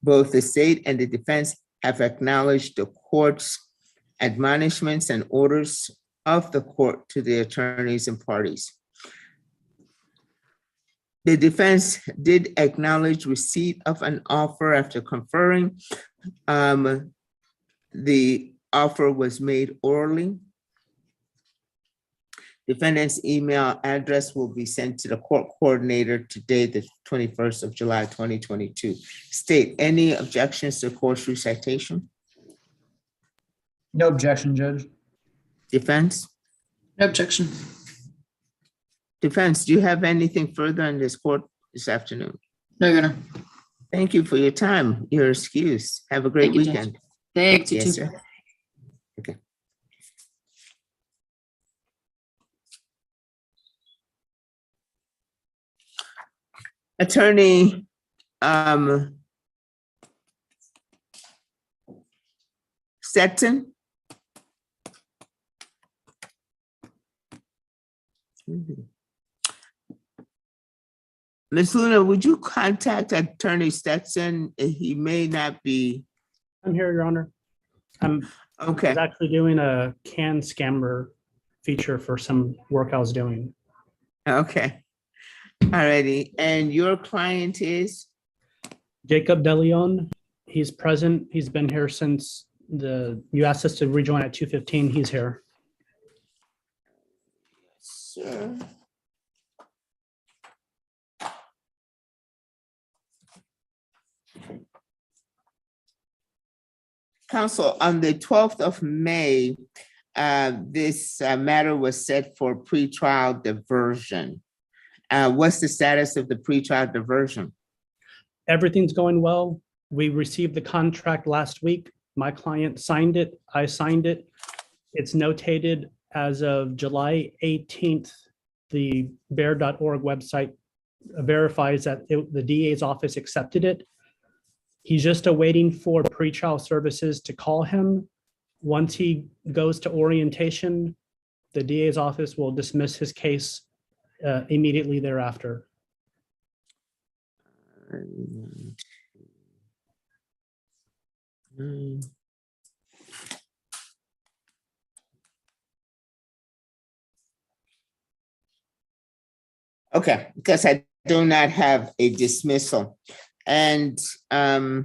Both the state and the defense have acknowledged the court's admonishments and orders of the court to the attorneys and parties. The defense did acknowledge receipt of an offer after conferring. The offer was made orally. Defendant's email address will be sent to the court coordinator today, the 21st of July, 2022. State, any objections to court's recitation? No objection, Judge. Defense? No objection. Defense, do you have anything further on this court this afternoon? No, Your Honor. Thank you for your time. You're excused. Have a great Thank you, Judge. weekend. Thanks, you Yes, too. sir. Okay. Attorney, Stetson? Ms. Luna, would you contact Attorney Stetson? He may not be. I'm here, Your Honor. I Okay, was actually doing a can scammer feature for some work I was doing. okay. Alrighty, and your client is? Jacob DeLeon, he's present. He's been here since you asked us to rejoin at 2:15. He's here. Sir. Counsel, on the 12th of May, this matter was set for pretrial diversion. What's the status of the pretrial diversion? Everything's going well. We received the contract last week. My client signed it. I signed it. It's notated as of July 18th. The bear.org website verifies that the DA's office accepted it. He's just awaiting for pretrial services to call him. Once he goes to orientation, the DA's office will dismiss his case immediately thereafter. Okay, because I do not have a dismissal. And my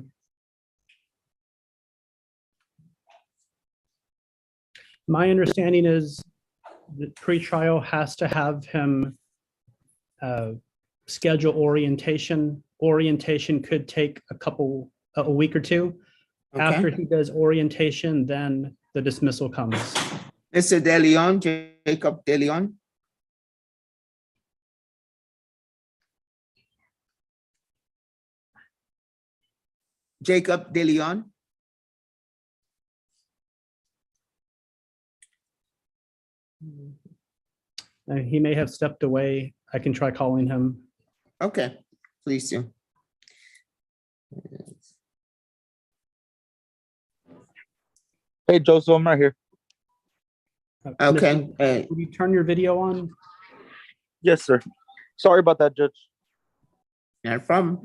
understanding is that pretrial has to have him schedule orientation. Orientation could take a week or two. okay. After he does orientation, then the dismissal comes. Mr. DeLeon, Jacob DeLeon. Jacob DeLeon. He may have stepped away. I can try calling him. Okay, please do. Hey, Joseph, I'm right here. Okay, Will you turn your video on? Yes, sir. Sorry about that, Judge. not a problem.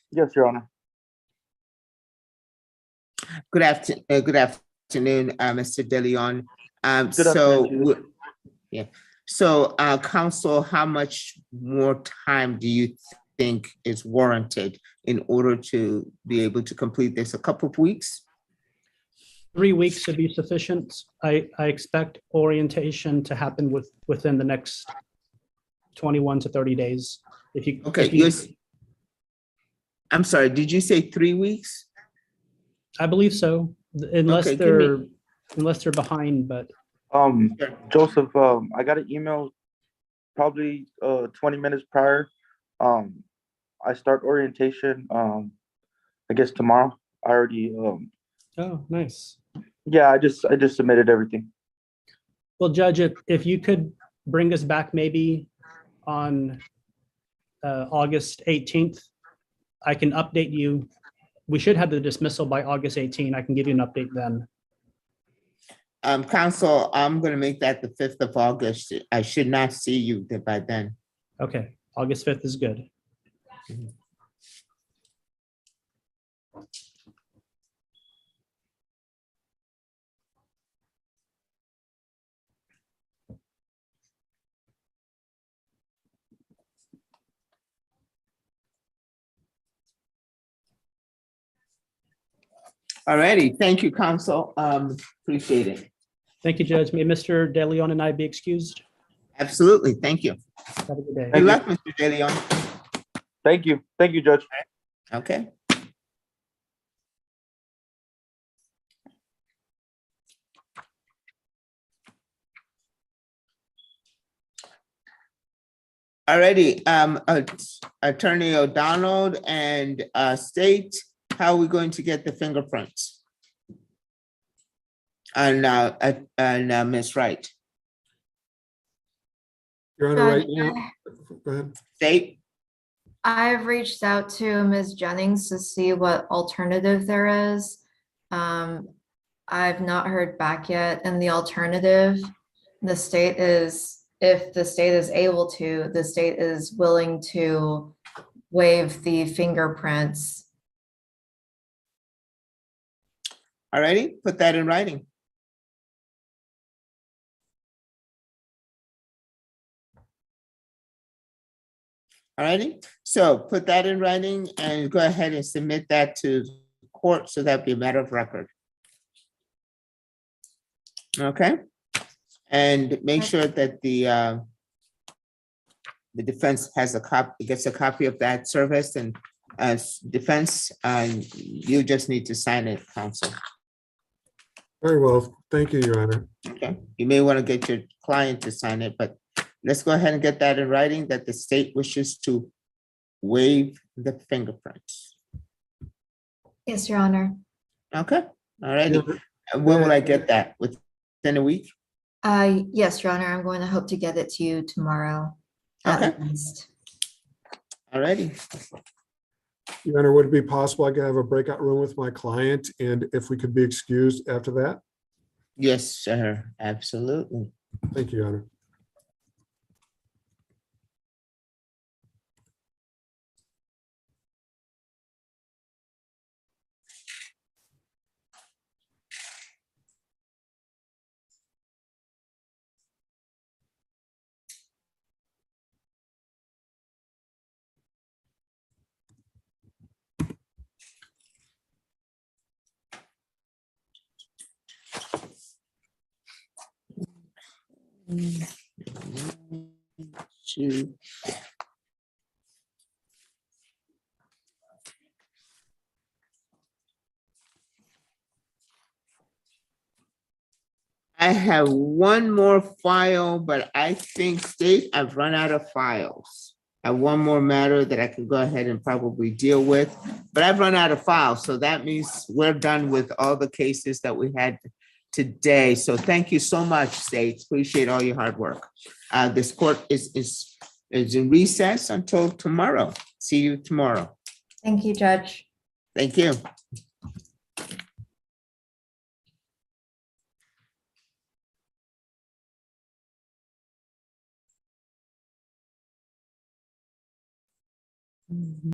Yes, Your Honor. Good afternoon, Mr. DeLeon. Good afternoon. Yeah. So, counsel, how much more time do you think is warranted in order to be able to complete this? A couple of weeks? 3 weeks should be sufficient. I expect orientation to happen within the next 21 to 30 days. Okay, I'm sorry, did you say 3 weeks? I believe so, unless Okay, give me- they're behind, but Sure. Joseph, I got an email probably 20 minutes prior. I start orientation I guess tomorrow. I already oh, nice. yeah, I just submitted everything. Well, Judge, if you could bring us back maybe on August 18th, I can update you. We should have the dismissal by August 18. I can give you an update then. Counsel, I'm gonna make that the 5th of August. I should not see you by then. Okay, August 5th is good. Alrighty, thank you, counsel. Appreciate it. Thank you, Judge. May Mr. De Leon and I be excused? Absolutely, thank you. Have a good day. Good luck, Mr. De Leon. Thank you, Judge. Okay. Alrighty, Attorney O'Donnell and State, how are we going to get the fingerprints? And Ms. Wright, Your Honor, right now, go ahead. State, I've reached out to Ms. Jennings to see what alternative there is. I've not heard back yet. And the alternative, the state is, if the state is able to, the state is willing to waive the fingerprints. alrighty, put that in writing. Alrighty, so put that in writing and go ahead and submit that to court, so that'd be a matter of record. Okay, and make sure that the defense has a copy, gets a copy of that service, and as defense, you just need to sign it, counsel. Very well. Thank you, Your Honor. Okay, you may want to get your client to sign it, but let's go ahead and get that in writing that the state wishes to waive the fingerprints. Yes, Your Honor. Okay, all righty. And when will I get that? Within a week? Yes, Your Honor, I'm going to hope to get it to you tomorrow. At Okay. least. All righty. Your Honor, would it be possible I could have a breakout room with my client, and if we could be excused after that? Yes, sir, absolutely. Thank you, Your Honor. Two. I have one more file, but I think state I've run out of files. I have one more matter that I could go ahead and probably deal with, but I've run out of files. So that means we're done with all the cases that we had today. So thank you so much, states. Appreciate all your hard work. This court is in recess until tomorrow. See you tomorrow. Thank you, Judge. Thank you.